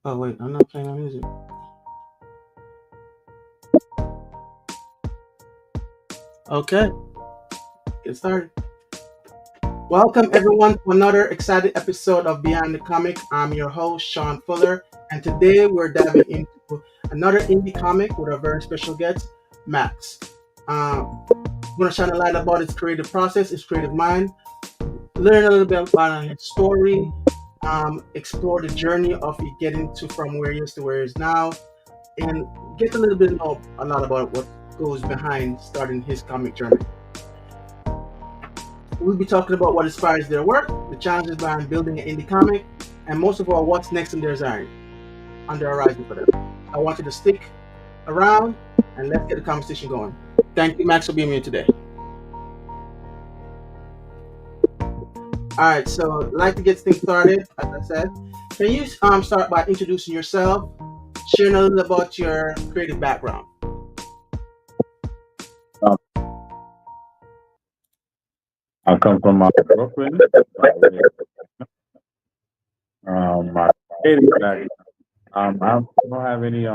Oh wait, I'm not playing my music. Okay, get started. Welcome everyone to another exciting episode of Behind the Comic. I'm your host Sean Fuller, and today we're diving into another indie comic with a very special guest, Max. We're gonna shine a light about his creative process, his creative mind, learn a little bit about his story, explore the journey of he getting to from where he is to where he is now, and get a little bit know a lot about what goes behind starting his comic journey. We'll be talking about what inspires their work, the challenges behind building an indie comic, and most of all, what's next in their design on the horizon for them. I want you to stick around and let's get the conversation going. Thank you, Max, for being here today. All right, so I'd like to get things started. As I said, can you start by introducing yourself, sharing a little about your creative background? I come from Brooklyn. My creative background. I don't have any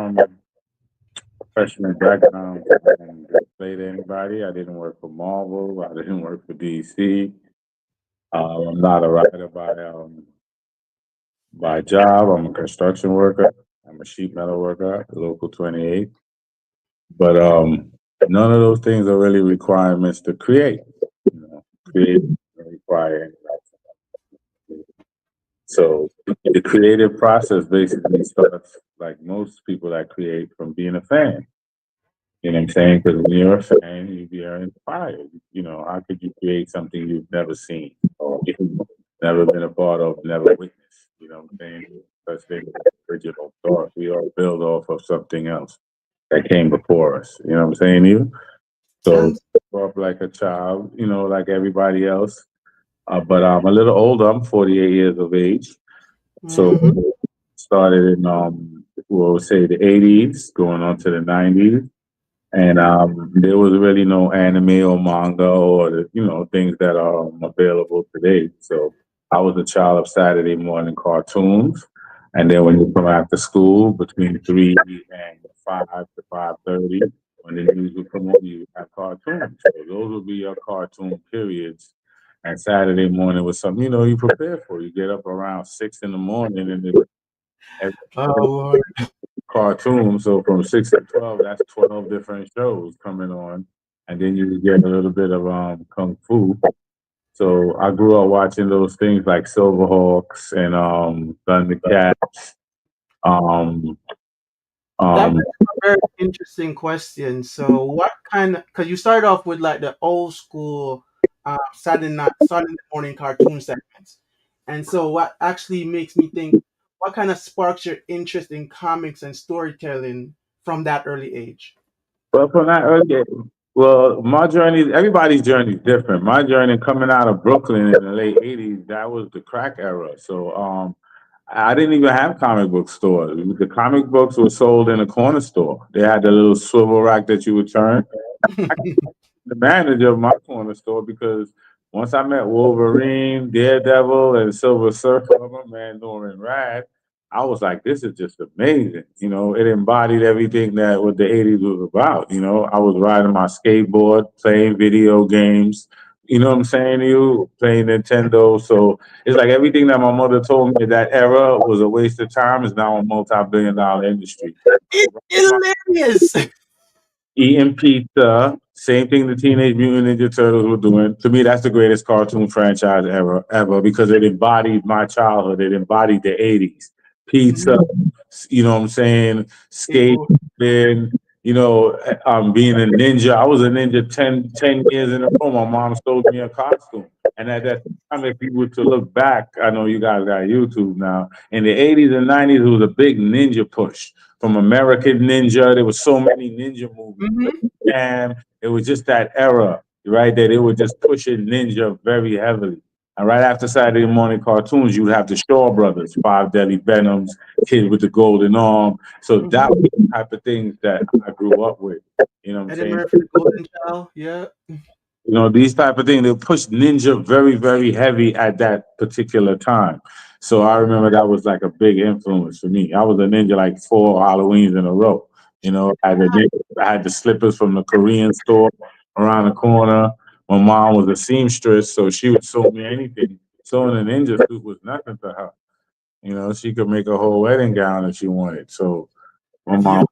professional background to display to anybody. I didn't work for Marvel. I didn't work for DC. I'm not a writer by job. I'm a construction worker. I'm a sheet metal worker at local 28. But none of those things are really requirements to create. Create doesn't require any. So the creative process basically starts like most people that create from being a fan. You know what I'm saying? Because when you're a fan, you're inspired. How could you create something you've never seen or you've never been a part of, never witnessed? You know what I'm saying? Such thing as original thought. We all build off of something else that came before us. You know what I'm saying? You so And grow up like a child, like everybody else. But I'm a little older. I'm 48 years of age. So mhm. started in we'll say the 80s, going on to the 90s, and there was really no anime or manga or things that are available today. So I was a child of Saturday morning cartoons, and then when you come after school between 3 and 5 to 5:30, when the news would come on, you would have cartoons. So those would be your cartoon periods. And Saturday morning was something you prepare for. You get up around 6 in the morning, and every Oh Lord. cartoon. So from 6 to 12, that's 12 different shows coming on, and then you get a little bit of kung fu. So I grew up watching those things like Silverhawks and Thundercats. Um, That um, brings up a very interesting question. So, what kind of, because you started off with like the old school Saturday morning cartoon segments. And so, what actually makes me think, what kind of sparks your interest in comics and storytelling from that early age? but from that early age, well, my journey, everybody's journey is different. My journey coming out of Brooklyn in the late '80s, that was the crack era. So I didn't even have comic book stores. The comic books were sold in a corner store. They had the little swivel rack that you would turn. The manager of my corner store because once I met Wolverine, Daredevil, and Silver Surfer, my man Norman Rad, I was like, this is just amazing. It embodied everything that what the '80s was about. I was riding my skateboard, playing video games. You know what I'm saying to you? Playing Nintendo. So it's like everything that my mother told me that era was a waste of time is now a multi-billion-dollar industry. It's hilarious. Eating pizza, same thing the Teenage Mutant Ninja Turtles were doing. To me, that's the greatest cartoon franchise ever, because it embodied my childhood. It embodied the '80s. Pizza, Mhm. you know what I'm saying? Skateboard. Skateboarding, being a ninja. I was a ninja 10 years in a row. My mom sold me a costume. And at that time, if you were to look back, I know you guys got YouTube now. In the '80s and '90s, it was a big ninja push from American Ninja. There was so many ninja movies. Hmm. And it was just that era, right? That it was just pushing ninja very heavily. And right after Saturday morning cartoons, you would have the Shaw Brothers, Five Deadly Venoms, Kid with the Golden Arm. So that Hmm. was the type of things that I grew up with. You know what I'm Eddie saying? Murphy, the Golden Child. Yeah. These type of things, they push ninja very, very heavy at that particular time. So I remember that was like a big influence for me. I was a ninja like 4 Halloweens in a row. You know, I had the slippers from the Korean store around the corner. My mom was a seamstress, so she would sew me anything. Sewing a ninja suit was nothing to her. You know, she could make a whole wedding gown if she wanted. So my Yo. mom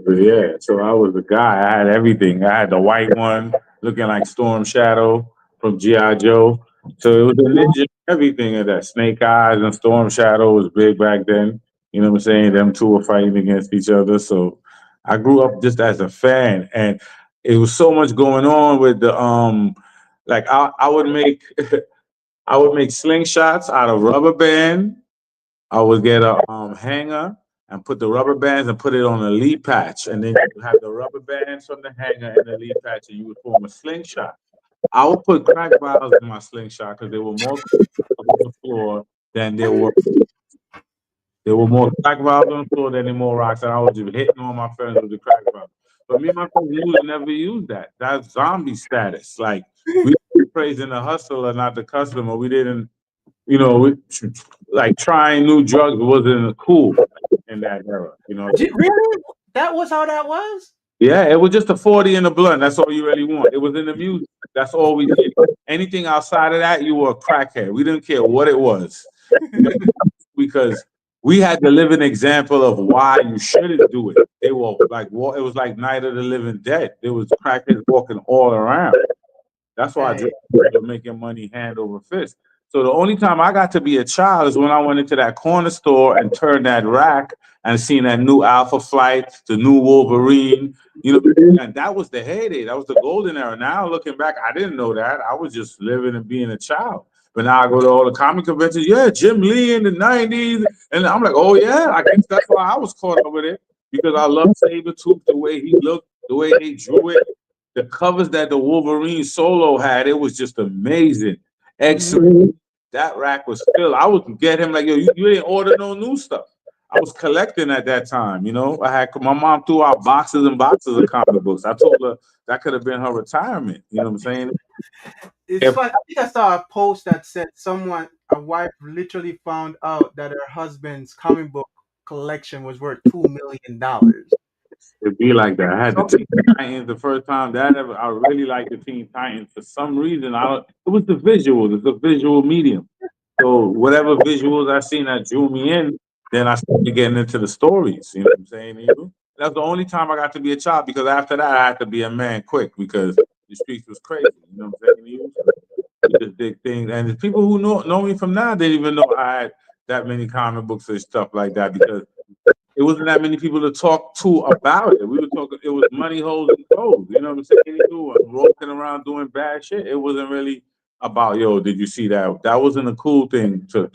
yeah. So I was the guy. I had everything. I had the white one looking like Storm Shadow from G.I. Joe. So it was a ninja, everything of that. Snake Eyes and Storm Shadow was big back then. You know what I'm saying? Them two were fighting against each other. So I grew up just as a fan, and it was so much going on with the like I would make I would make slingshots out of rubber band. I would get a hanger and put the rubber bands and put it on a lead patch, and then you have the rubber bands from the hanger and the lead patch, and you would form a slingshot. I would put crack vials in my slingshot because they were more on the floor than there were more crack vials on the floor than there were more rocks, and I was just hitting all my friends with the crack vials. But me and my friends usually never use that. That's zombie status. Like we were praising the hustler, not the customer. We didn't, you know, like trying new drugs wasn't cool in that era. You know, Really? That was how that was? yeah, it was just a 40 in the blunt. That's all you really want. It was in the music. That's all we did. Anything outside of that, you were a crackhead. We didn't care what it was because we had to live an example of why you shouldn't do it. They were like, it was like Night of the Living Dead. There was crackheads walking all around. That's why Hey. they're making money hand over fist. So the only time I got to be a child is when I went into that corner store and turned that rack and seen that new Alpha Flight, the new Wolverine, you know, and that was the heyday. That was the golden era. Now looking back, I didn't know that. I was just living and being a child. But now I go to all the comic conventions. Yeah, Jim Lee in the '90s, and I'm like, oh yeah, I guess that's why I was caught up with it because I love Sabretooth, the way he looked, the way they drew it, the covers that the Wolverine solo had, it was just amazing. Mhm. Excellent. That rack was filled. I would get him like, yo, you didn't order no new stuff. I was collecting at that time, you know. I had my mom threw out boxes and boxes of comic books. I told her that could have been her retirement. You know what I'm saying? It's If fun. I think I saw a post that said a wife literally found out that her husband's comic book collection was worth $2 million. It'd be like that. I had the So, Teen Titans the first time that ever. I really liked the Teen Titans for some reason. I don't. It was the visuals. It's a visual medium. So whatever visuals I seen that drew me in, then I started getting into the stories. You know what I'm saying? That's the only time I got to be a child because after that I had to be a man quick because the streets was crazy. You know what I'm saying? You just big things, and the people who know me from now didn't even know I had that many comic books and stuff like that because it wasn't that many people to talk to about it. We were talking. It was money holes and clothes. You know what I'm saying? You were walking around doing bad shit. It wasn't really about yo. Did you see that? That wasn't a cool thing to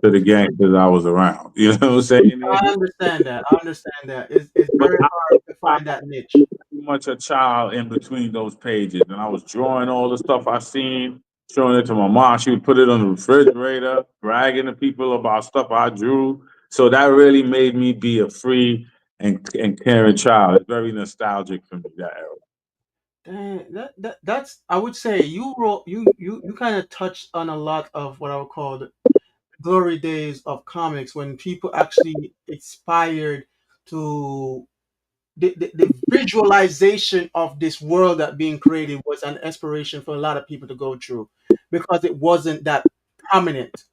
the gangsters I was around. You know what I'm saying? I understand that. I understand that. It's But very hard to I find that niche. was pretty much a child in between those pages, and I was drawing all the stuff I seen, showing it to my mom. She would put it on the refrigerator, bragging to people about stuff I drew. So that really made me be a free and caring child. It's very nostalgic for me that era. Dang, that's I would say you kind of touched on a lot of what I would call the glory days of comics when people actually inspired to the visualization of this world that being created was an inspiration for a lot of people to go through because it wasn't that prominent.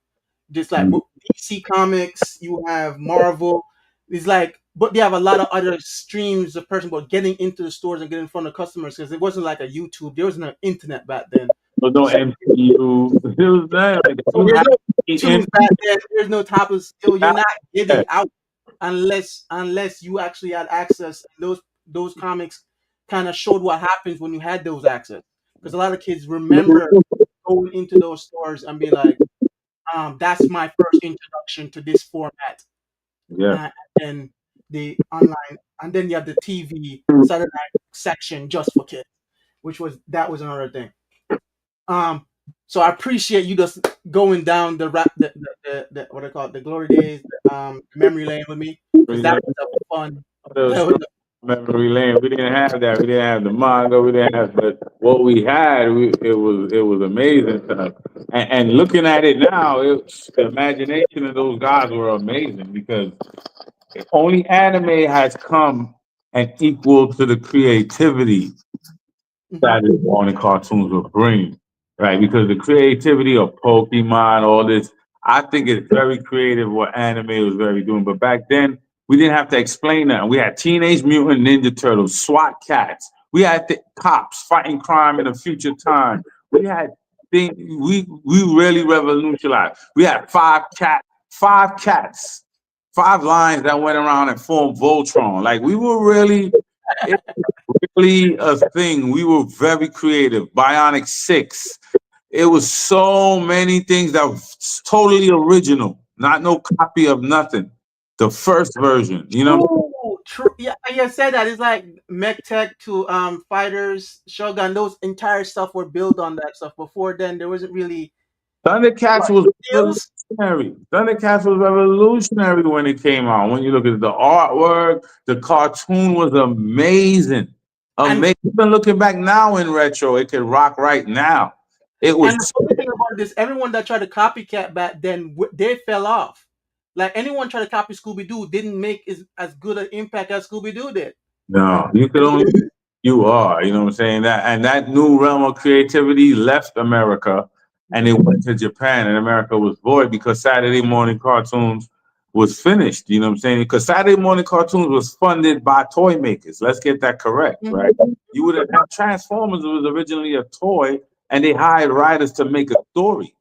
Just like Mm. DC Comics, you have Marvel. It's like, but they have a lot of other streams of person, but getting into the stores and getting in front of customers because it wasn't like a YouTube. There was no internet back then. But no So, MCU. It was that. Like, so you there's had no to tools back then. There's no type of skill. You're not be getting out unless you actually had access. And those comics kind of showed what happens when you had those access. Because a lot of kids remember going into those stores and be like, that's my first introduction to this format. yeah. And then the online, and then you have the TV Saturday night section just for kids, that was another thing. Um, so I appreciate you just going down the rap, the what I call it, the glory days, memory lane with me, because that was a fun. That was Memory lane. We didn't have that. We didn't have the manga. We didn't have, but what we had, it was amazing stuff. And looking at it now, the imagination of those guys were amazing because only anime has come and equal to the creativity Hmm. that is on the cartoons will bring, right? Because the creativity of Pokemon, all this, I think it's very creative what anime was very doing. But back then, we didn't have to explain that. We had Teenage Mutant Ninja Turtles, SWAT cats. We had the cops fighting crime in a future time. We had things. We really revolutionized. We had five cats, five lines that went around and formed Voltron. Like we were really. It really a thing. We were very creative. Bionic Six. It was so many things that was totally original, not no copy of nothing. The first version, you know. True, true. Yeah, you said that. It's like mech tech to fighters, Shogun. Those entire stuff were built on that stuff. Before then, there wasn't really Thundercats what was skills. revolutionary. Thundercats was revolutionary when it came out. When you look at the artwork, the cartoon was amazing. And Amazing. Even looking back now in retro, it could rock right now. It was and the funny thing about this, everyone that tried to copycat back then, they fell off. Like anyone tried to copy Scooby Doo didn't make as good an impact as Scooby Doo did. no, you could only you are, you know what I'm saying? That and that new realm of creativity left America and it went to Japan and America was void because Saturday morning cartoons was finished, you know what I'm saying? Because Saturday morning cartoons was funded by toy makers. Let's get that correct, right? Mhm. You would have had Transformers was originally a toy and they hired writers to make a story.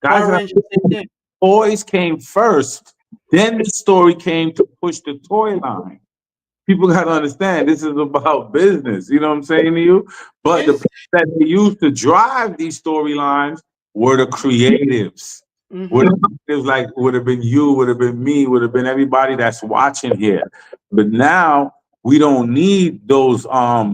Guys, Power Rangers, same thing. toys came first, then the story came to push the toy line. People got to understand this is about business. You know what I'm saying to you? But the Yes. people that they used to drive these storylines were the creatives. Were Hmm. the creatives like would have been you, would have been me, would have been everybody that's watching here. But now we don't need those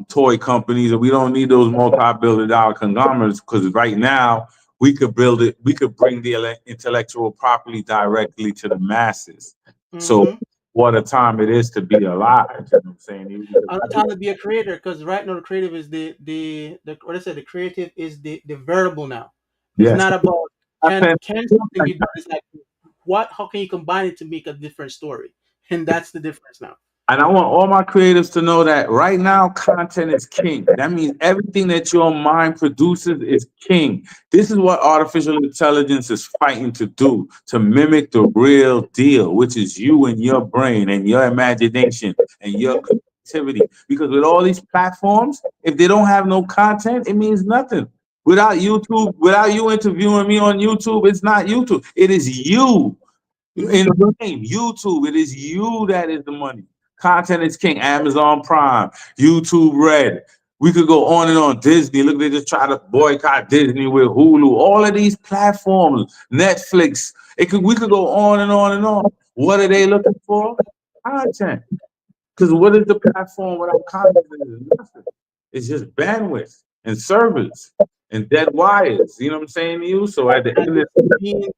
toy companies or we don't need those multi-billion dollar conglomerates because right now we could build it, we could bring the intellectual property directly to the masses. So Hmm. what a time it is to be alive. You know what I'm saying? I'm trying to be a creator because right now the creative is the what I said. The creative is the variable now. It's Yes. not about can Content. can something be done. It's like what? How can you combine it to make a different story? And that's the difference now. And I want all my creatives to know that right now, content is king. That means everything that your mind produces is king. This is what artificial intelligence is fighting to do to mimic the real deal, which is you and your brain and your imagination and your creativity. Because with all these platforms, if they don't have no content, it means nothing. Without YouTube, without you interviewing me on YouTube, it's not YouTube. It is you in Hmm. the game. YouTube, it is you that is the money. Content is king. Amazon Prime, YouTube Red. We could go on and on. Disney. Look, they just try to boycott Disney with Hulu. All of these platforms, Netflix. We could go on and on and on. What are they looking for? Content. Because what is the platform without content? It's nothing. It's just bandwidth and servers and dead wires. You know what I'm saying to you? So at the And end of being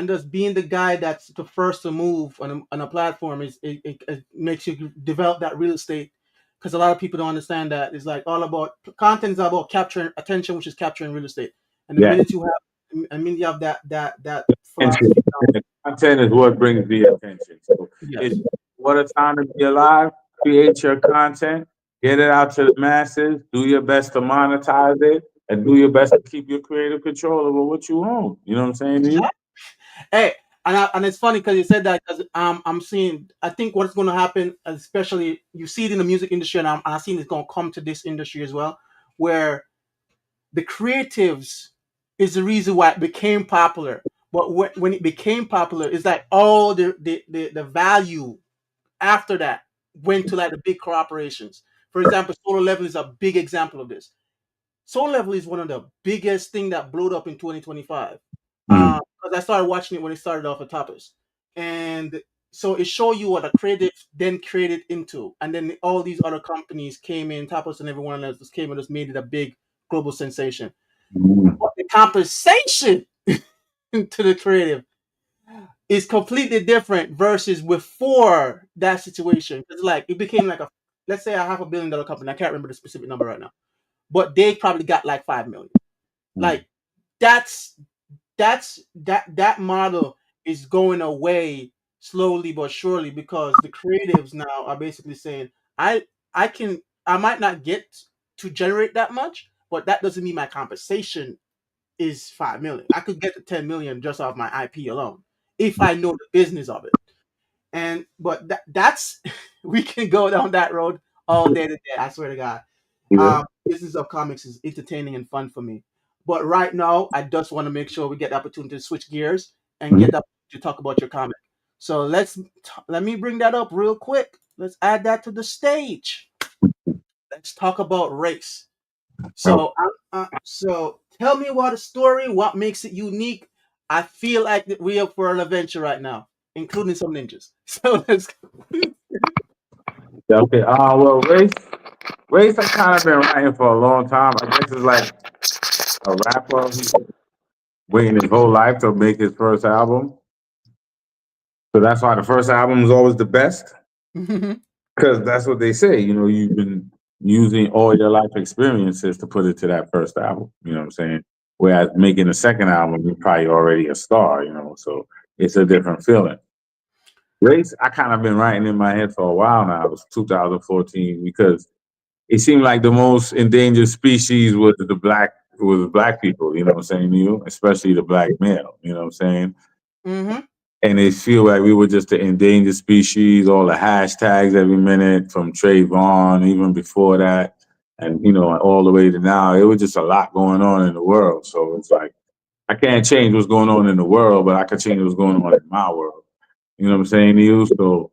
just being the guy that's the first to move on a platform is it makes you develop that real estate because a lot of people don't understand that it's like all about content is all about capturing attention, which is capturing real estate. And the yeah, minute you have, I mean, you have that attention. philosophy now. The content is what brings the attention. So it's Yes. what a time to be alive. Create your content, get it out to the masses, do your best to monetize it, and do your best to keep your creative control over what you own. You know what I'm saying to you? Hey, and it's funny because you said that because I'm seeing I think what's going to happen, especially you see it in the music industry, and I seen it's going to come to this industry as well, where the creatives is the reason why it became popular. But when it became popular, it's like all the value after that went to like the big corporations. For example, Solar Level is a big example of this. Soul Level is one of the biggest thing that blew up in 2025. Mm. Because I started watching it when it started off at Toppers, and so it showed you what a creative then created into, and then all these other companies came in, Toppers and everyone else just came and just made it a big global sensation. Mm. But the compensation to the creative is completely different versus before that situation. It's like it became like a let's say a $500 million company. I can't remember the specific number right now, but they probably got like 5 million. Mm. Like that's that model is going away slowly but surely because the creatives now are basically saying, I might not get to generate that much, but that doesn't mean my compensation is 5 million. I could get to 10 million just off my IP alone if I know the business of it. And but that's we can go down that road all day today. I swear to God. Yeah. Business of comics is entertaining and fun for me. But right now, I just want to make sure we get the opportunity to switch gears and Mhm. get up to talk about your comic. So let me bring that up real quick. Let's add that to the stage. Let's talk about race. Oh, So tell me about the story. What makes it unique? I feel like that we are for an adventure right now, including some ninjas. So let's. yeah, okay. Well, race, I kind of been writing for a long time. I guess it's like a rapper who's waiting his whole life to make his first album. So that's why the first album is always the best. Because that's what they say. You know, you've been using all your life experiences to put it to that first album. You know what I'm saying? Whereas making a second album, you're probably already a star. You know, so it's a different feeling. Race, I kind of been writing in my head for a while now. It was 2014 because it seemed like the most endangered species was black people. You know what I'm saying? You, especially the black male. You know what I'm saying? Hmm. And they feel like we were just an endangered species, all the hashtags every minute from Trayvon, even before that, and you know, all the way to now. It was just a lot going on in the world. So it's like I can't change what's going on in the world, but I can change what's going on in my world. You know what I'm saying to you? So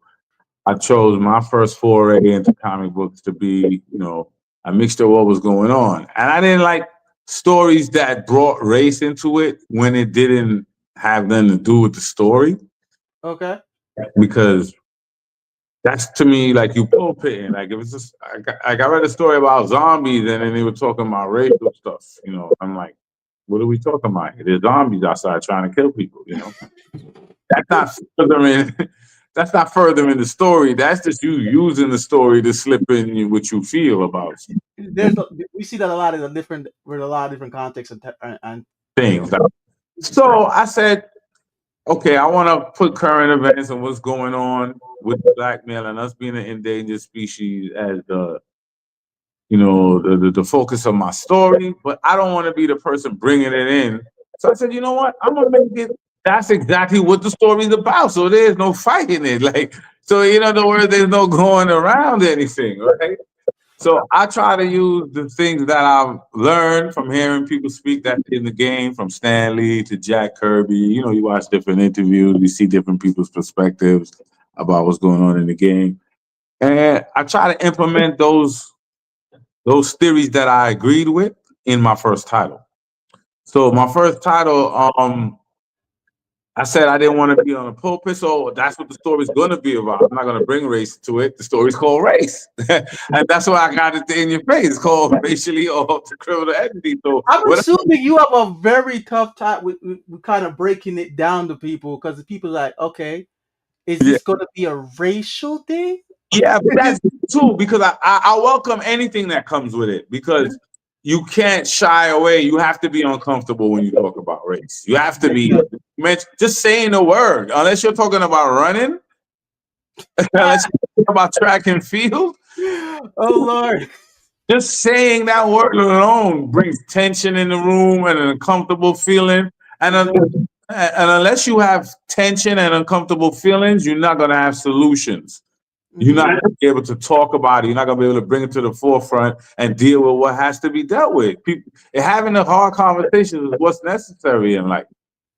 I chose my first foray into comic books to be, you know, a mixture of what was going on. And I didn't like stories that brought race into it when it didn't have nothing to do with the story Okay. because that's to me like you pulpitting. Like if it's just like I read a story about zombies and then they were talking about racial stuff. You know, I'm like, what are we talking about? There's zombies outside trying to kill people. You know, that's not furthering. That's not furthering the story. That's just you using the story to slip in what you feel about There's we see that a lot in a different with a lot of different contexts and you things. know. So I said, okay, I want to put current events and what's going on with the black male and us being an endangered species as the the focus of my story, but I don't want to be the person bringing it in. So I said, you know what? I'm gonna make it. That's exactly what the story's about. So there's no fighting it. Like so, in other words, there's no going around anything, right? So I try to use the things that I've learned from hearing people speak that in the game, from Stan Lee to Jack Kirby. You know, you watch different interviews, you see different people's perspectives about what's going on in the game, and I try to implement those theories that I agreed with in my first title. So my first title, I said I didn't want to be on a pulpit, so that's what the story's going to be about. I'm not going to bring race to it. The story's called Race, and that's why I got it in your face. It's called racially or criminal entity. So I'm what? assuming you have a very tough time with kind of breaking it down to people because the people are like, okay, is Yeah, this going to be a racial thing? yeah, but that's too because I welcome anything that comes with it because you can't shy away. You have to be uncomfortable when you talk about race. You have to be just saying the word, unless you're talking about running. Let's talk about track and field. Oh Lord. Just saying that word alone brings tension in the room and an uncomfortable feeling. And, un- Exactly. and unless you have tension and uncomfortable feelings, you're not going to have solutions. You're not Hmm. going to be able to talk about it. You're not going to be able to bring it to the forefront and deal with what has to be dealt with. People, having a hard conversation is what's necessary in life.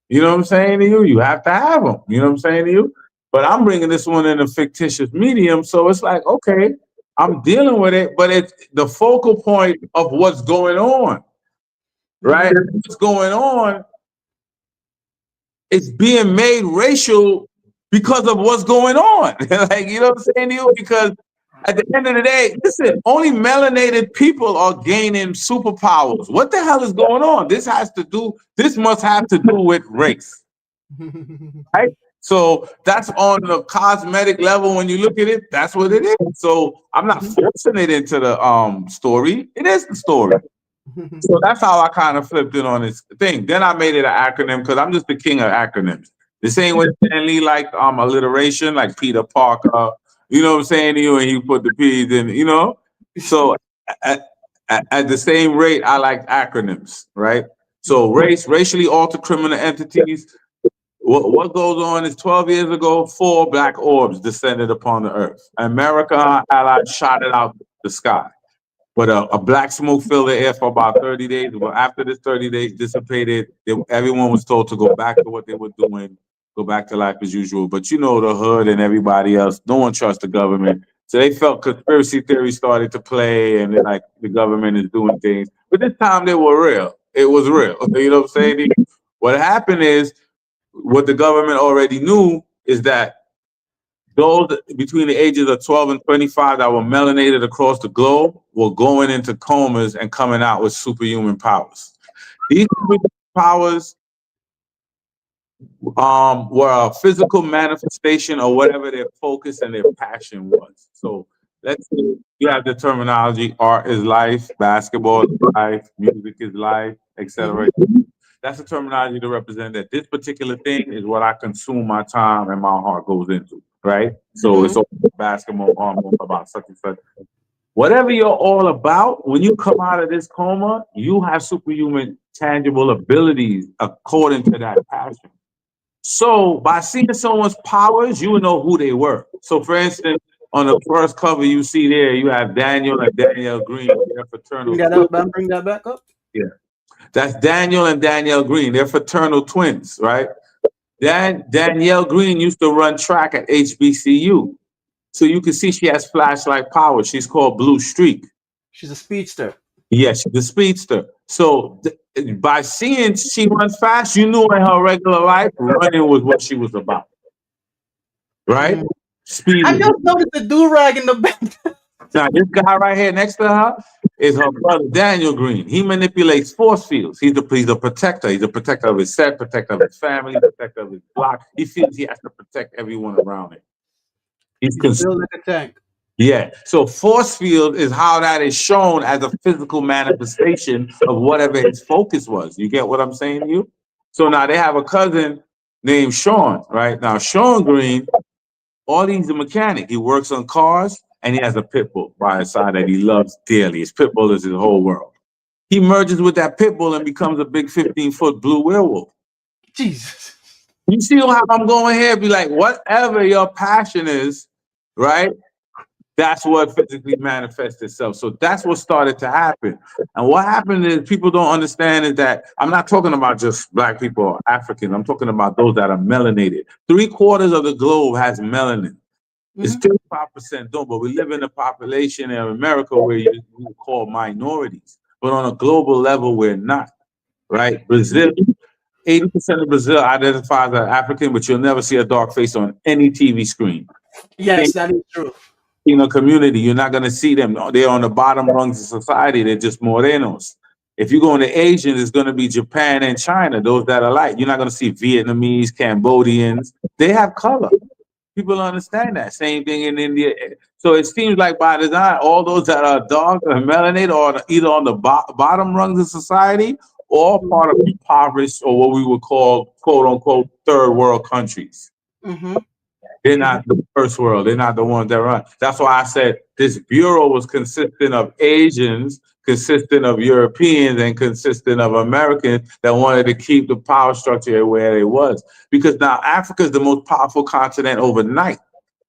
You know what I'm saying to you? You have to have them. You know what I'm saying to you? But I'm bringing this one in a fictitious medium, so it's like, okay, I'm dealing with it, but it's the focal point of what's going on, right? Hmm. What's going on is being made racial because of what's going on. Like, you know what I'm saying to you? Because at the end of the day, listen, only melanated people are gaining superpowers. What the hell is going on? This must have to do with race. Right? So that's on the cosmetic level when you look at it, that's what it is. So I'm not forcing it into the story. It is the story. So that's how I kind of flipped it on this thing. Then I made it an acronym because I'm just the king of acronyms. The same way Stan Lee liked alliteration, like Peter Parker. You know what I'm saying to you? And he put the P's in, you know? So at, at the same rate, I like acronyms, right? So racially altered criminal entities. What goes on is 12 years ago, 4 black orbs descended upon the earth. America allies shot it out the sky. But a black smoke filled the air for about 30 days. But after this 30 days dissipated, everyone was told to go back to what they were doing, go back to life as usual. But you know, the hood and everybody else, no one trusts the government. So they felt conspiracy theory started to play, and they're like, the government is doing things. But this time they were real. It was real. You know what I'm saying? What happened is, what the government already knew is that those between the ages of 12 and 25 that were melanated across the globe were going into comas and coming out with superhuman powers. These superhuman powers were a physical manifestation of whatever their focus and their passion was. So let's say you have the terminology: art is life, basketball is life, music is life, etc. That's a terminology to represent that this particular thing is what I consume my time and my heart goes into, right? So it's all basketball, all about such and such. Whatever you're all about, when you come out of this coma, you have superhuman tangible abilities according to that passion. So by seeing someone's powers, you will know who they were. So for instance, on the first cover you see there, you have Daniel and Danielle Green, their fraternal twins. Bring that back up. Yeah. That's Daniel and Danielle Green. They're fraternal twins, right? Danielle Green used to run track at HBCU. So you can see she has flashlight power. She's called Blue Streak. She's a speedster. Yes, she's a speedster. So by seeing she runs fast, you knew in her regular life, running was what she was about, right? Speed. I just noticed the do rag in the back. Now, this guy right here next to her is her brother, Daniel Green. He manipulates force fields. He's a protector. He's a protector of his set, protector of his family, protector of his block. He feels he has to protect everyone around him. He's built like a tank. Yeah. So force field is how that is shown as a physical manifestation of whatever his focus was. You get what I'm saying to you? So now they have a cousin named Sean, right? Now, Sean Green, he's a mechanic. He works on cars and he has a pit bull by his side that he loves dearly. His pit bull is his whole world. He merges with that pit bull and becomes a big 15-foot blue werewolf. Jesus. You see how I'm going here? Be like, whatever your passion is, right? That's what physically manifests itself. So that's what started to happen. And what happened is people don't understand is that I'm not talking about just black people or Africans. I'm talking about those that are melanated. 3/4 of the globe has melanin. It's 35% don't, but we live in a population in America where you call minorities. But on a global level, we're not, right? Brazil, 80% of Brazil identifies as African, but you'll never see a dark face on any TV screen. Yes, that is true. Community, you're not going to see them. They're on the bottom rungs of society. They're just morenos. If you go into Asians, it's going to be Japan and China, those that are light. You're not going to see Vietnamese, Cambodians. They have color. People understand that. Same thing in India. So it seems like by design, all those that are dark and melanated are either on the bottom rungs of society or part of impoverished or what we would call, quote unquote, third world countries. They're not the first world. They're not the ones that run. That's why I said this bureau was consistent of Asians, consistent of Europeans, and consistent of Americans that wanted to keep the power structure where it was. Because now Africa is the most powerful continent overnight.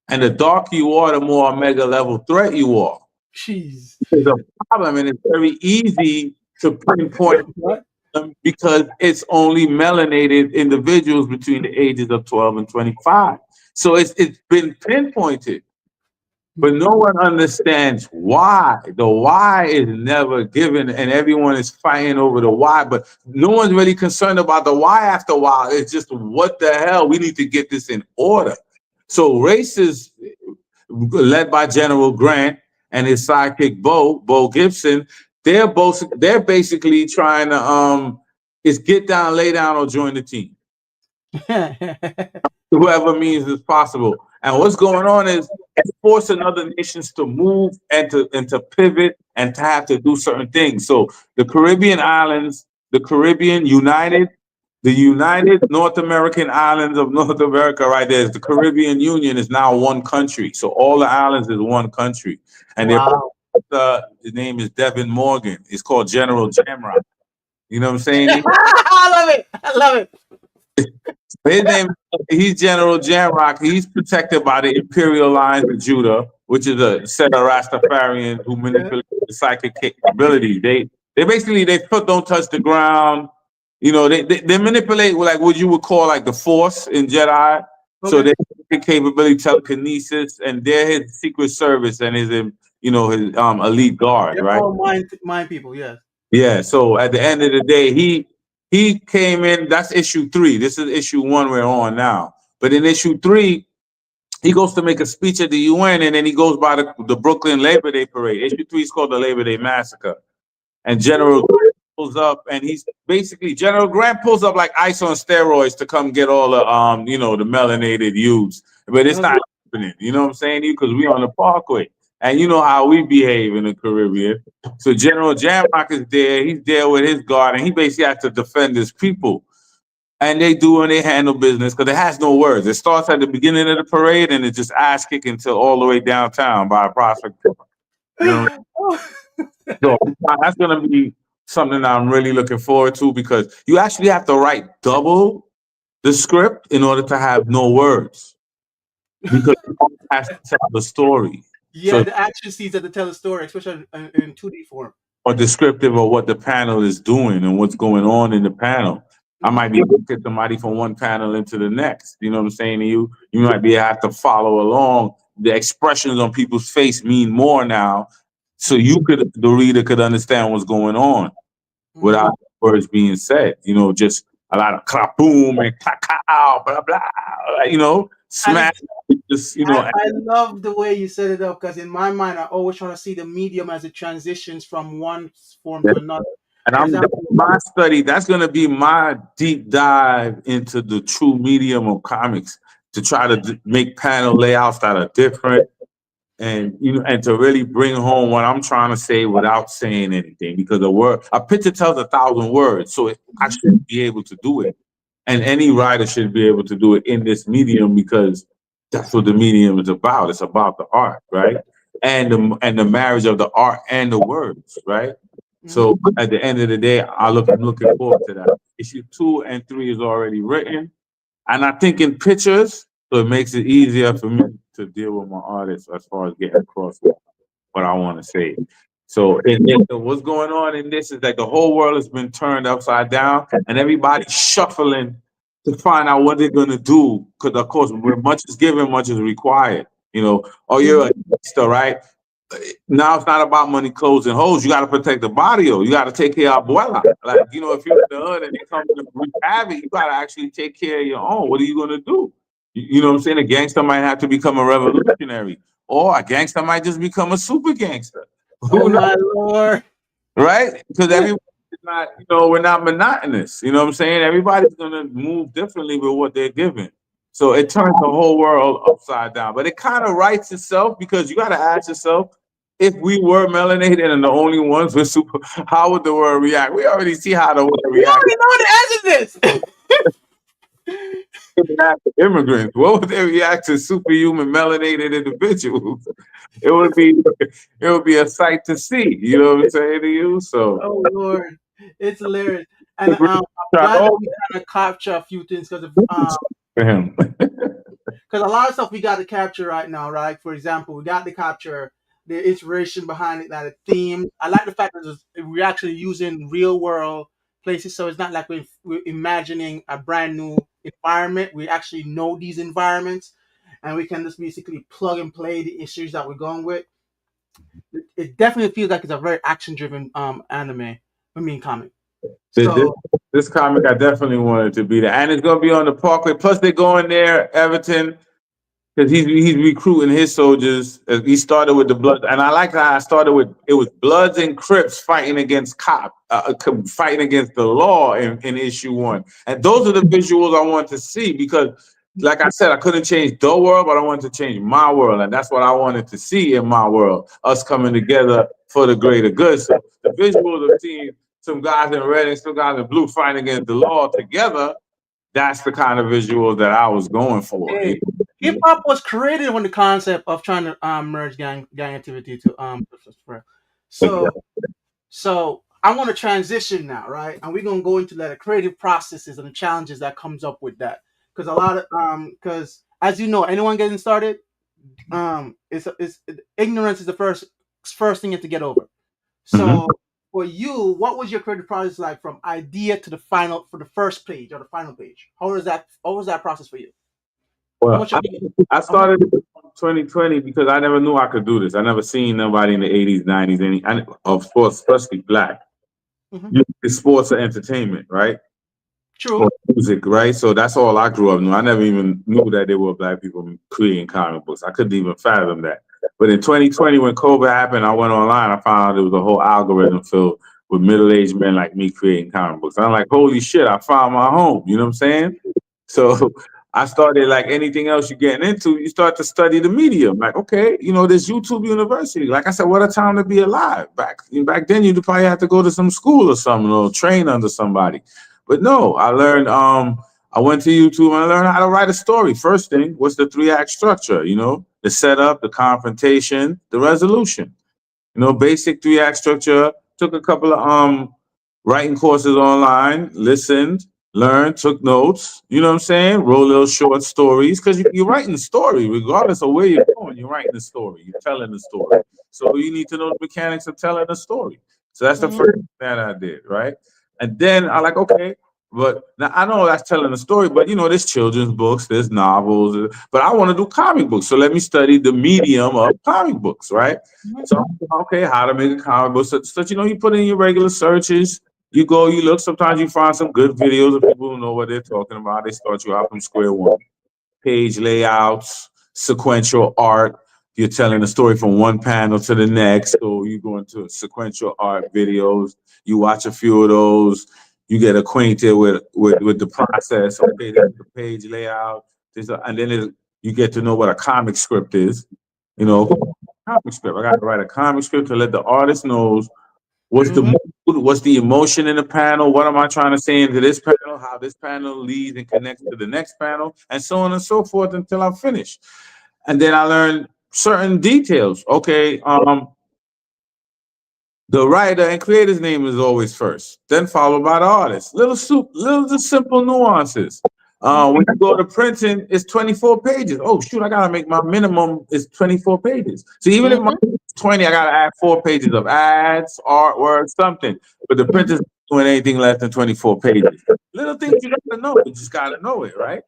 And the darker you are, the more mega level threat you are. Jeez. It's a problem, and it's very easy to pinpoint them because it's only melanated individuals between the ages of 12 and 25. So it's been pinpointed, but no one understands why. The why is never given, and everyone is fighting over the why, but no one's really concerned about the why after a while. It's just, what the hell? We need to get this in order. So races led by General Grant and his sidekick Bo Gibson, they're basically trying to is get down, lay down, or join the team. Whoever means is possible. And what's going on is and forcing other nations to move and to pivot and to have to do certain things. So the Caribbean islands, the United North American Islands of North America, right there, is the Caribbean Union is now one country. So all the islands is one country, and their Wow. the name is Devin Morgan. It's called General Jamrock. You know what I'm saying? I love it. I love it. His name, he's General Jamrock. He's protected by the Imperial Lines of Judah, which is a set of Rastafarians who Yeah. manipulate the psychic capability. They basically they foot don't touch the ground. You know, they manipulate like what you would call like the Force in Jedi. So Okay. they have capability telekinesis, and they're his secret service and his his elite guard, They're right? all mind people. Yes. Yeah. So at the end of the day, he came in. That's issue 3. This is issue 1 we're on now. But in issue 3, he goes to make a speech at the UN, and then he goes by the Brooklyn Labor Day parade. Issue 3 is called the Labor Day Massacre. And General Grant pulls up, and he's basically General Grant pulls up like ice on steroids to come get all the the melanated youths. But it's Okay. not happening. You know what I'm saying? Because we on the Parkway. And you know how we behave in the Caribbean. So General Jamrock is there. He's there with his guard, and he basically has to defend his people. And they do and they handle business because it has no words. It starts at the beginning of the parade and it's just ass kicking till all the way downtown by a prospector. You know, so that's gonna be something that I'm really looking forward to because you actually have to write double the script in order to have no words because it has to tell the story. Yeah, So the action scenes that tell a story, especially in 2D form. or descriptive of what the panel is doing and what's going on in the panel. I Hmm. might be able to get somebody from one panel into the next. You know what I'm saying to you? You might be have to follow along. The expressions on people's face mean more now, so the reader could understand what's going on Hmm. without words being said. You know, just a lot of clap boom and clap blah blah. And Smash. Just I love the way you set it up because in my mind, I always try to see the medium as it transitions from one form to another. and For I'm example, my study. That's going to be my deep dive into the true medium of comics to try to make panel layouts that are different, and and to really bring home what I'm trying to say without saying anything. Because a picture tells 1,000 words, so I should be able to do it, and any writer should be able to do it in this medium because that's what the medium is about. It's about the art, right? And the marriage of the art and the words, right? mhm. So at the end of the day, I'm looking forward to that. Issue 2 and 3 is already written, and I think in pictures, so it makes it easier for me to deal with my artists as far as getting across what I want to say. So what's going on in this is that the whole world has been turned upside down, and everybody's shuffling to find out what they're gonna do. Because of course, when much is given, much is required. Oh, you're a gangster, right? Now it's not about money, clothes, and hoes. You got to protect the barrio. You got to take care of abuela. Like, if you're in the hood and they come to wreak havoc, you got to actually take care of your own. What are you going to do? You know what I'm saying? A gangster might have to become a revolutionary, or a gangster might just become a super gangster. Oh Who knows, my lord! right? Because everyone is not, we're not monotonous. You know what I'm saying? Everybody's going to move differently with what they're given. So it turns the whole world upside down. But it kind of writes itself because you got to ask yourself, if we were melanated and the only ones with super, how would the world react? We already see how the world We reacts already know the answer to this. to immigrants. What would they react to superhuman melanated individuals? It would be a sight to see. You know what I'm saying to you? So Oh Lord, it's hilarious, and I'm try glad that all we kind of capture a few things for him. because a lot of stuff we got to capture right now, right? For example, we got to capture the inspiration behind it, that the theme. I like the fact that we're actually using real world places, so it's not like we're imagining a brand new environment. We actually know these environments, and we can just basically plug and play the issues that we're going with. It definitely feels like it's a very action driven anime. I mean comic. This, So this comic, I definitely wanted to be there, and it's gonna be on the Parkway. Plus, they're going there, Everton. Because he's recruiting his soldiers. He started with the blood, and I like how I started with it was Bloods and Crips fighting against fighting against the law in issue 1, and those are the visuals I want to see because like I said, I couldn't change the world, but I wanted to change my world, and that's what I wanted to see in my world. Us coming together for the greater good. So the visuals of seeing some guys in red and some guys in blue fighting against the law together, that's the kind of visual that I was going for. Hey, hip hop was created when the concept of trying to merge gang activity to spread. So Exactly. so I want to transition now, right? And we're gonna go into the creative processes and the challenges that comes up with that. Because a lot of because as you know, anyone getting started, it's ignorance is the first thing you have to get over. Mhm. So for you, what was your creative process like from idea to the final for the first page or the final page? How was that? What was that process for you? How Well, much of you? I How much? started in 2020 because I never knew I could do this. I never seen nobody in the 80s, 90s, and of course, especially black. Mhm. You sports or entertainment, right? Or True. music, right? So that's all I grew up knowing. I never even knew that there were black people creating comic books. I couldn't even fathom that. But in 2020, when COVID happened, I went online. I found out there was a whole algorithm filled with middle-aged men like me creating comic books. And I'm like, holy shit! I found my home. You know what I'm saying? So I started like anything else you're getting into, you start to study the medium. Like, okay, there's YouTube University. Like I said, what a time to be alive. Back then, you'd probably have to go to some school or something or train under somebody. But no, I learned. I went to YouTube and I learned how to write a story. First thing, what's the three-act structure? The setup, the confrontation, the resolution. Basic three-act structure. Took a couple of writing courses online, listened, learned, took notes. You know what I'm saying? Wrote little short stories because you're writing a story, regardless of where you're going. You're writing a story. You're telling a story. So you need to know the mechanics of telling a story. So that's the Mhm. first thing that I did, right? And then I like, okay, but now I know that's telling a story, but there's children's books, there's novels, but I want to do comic books. So let me study the medium of comic books, right? Mhm. So okay, how to make a comic book. So you put in your regular searches, you go, you look. Sometimes you find some good videos of people who know what they're talking about. They start you out from square one. Page layouts, sequential art. You're telling a story from one panel to the next. So you go into sequential art videos. You watch a few of those. You get acquainted with the process. Okay, there's the page layout. And then you get to know what a comic script is. You know, Mhm. comic script. I got to write a comic script to let the artist knows what's the Mhm. mood, what's the emotion in the panel, what am I trying to say into this panel, how this panel leads and connects to the next panel, and so on and so forth until I'm finished. And then I learn certain details. Okay, the writer and creator's name is always first, then followed by the artist. Little just simple nuances. Mhm. When you go to printing, it's 24 pages. Oh shoot, I gotta make my minimum is 24 pages. So even if my Mhm. 20, I gotta add 4 pages of ads, artwork, something. But the Mhm. printer's not doing anything less than 24 pages. Little things you gotta know. You just gotta know it, right?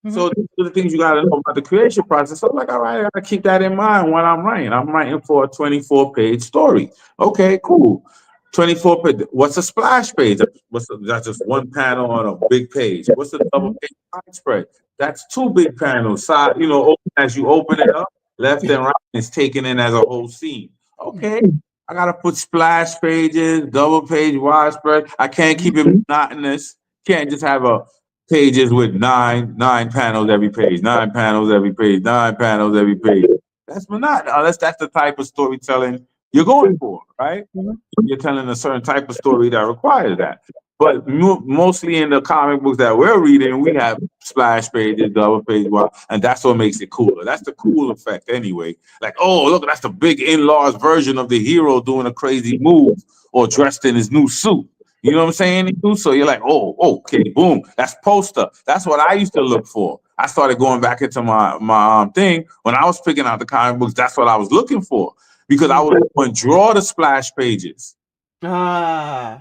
Mhm. So these are the things you got to know about the creation process. So I'm like, all right, I got to keep that in mind when I'm writing. I'm writing for a 24-page story. Okay, cool. 24 page. What's a splash page? That's just one panel on a big page. What's a double Mhm. page side spread? That's two big panels. Side, as you open it up, left and right, it's taken in as a whole scene. Okay, I got to put splash pages, double page widespread. I can't keep it monotonous. Can't just have a pages with nine panels every page, nine panels every page, nine panels every page. That's monotonous. Unless that's the type of storytelling you're going for, right? Mhm. You're telling a certain type of story that requires that. But mostly in the comic books that we're reading, we have splash pages, double page, and that's what makes it cooler. That's the cool effect, anyway. Like, oh, look, that's the big enlarged version of the hero doing a crazy move or dressed in his new suit. You know what I'm saying? So you're like, oh, okay, boom. That's poster. That's what I used to look for. I started going back into my thing when I was picking out the comic books. That's what I was looking for because I Mhm. would go and draw the splash pages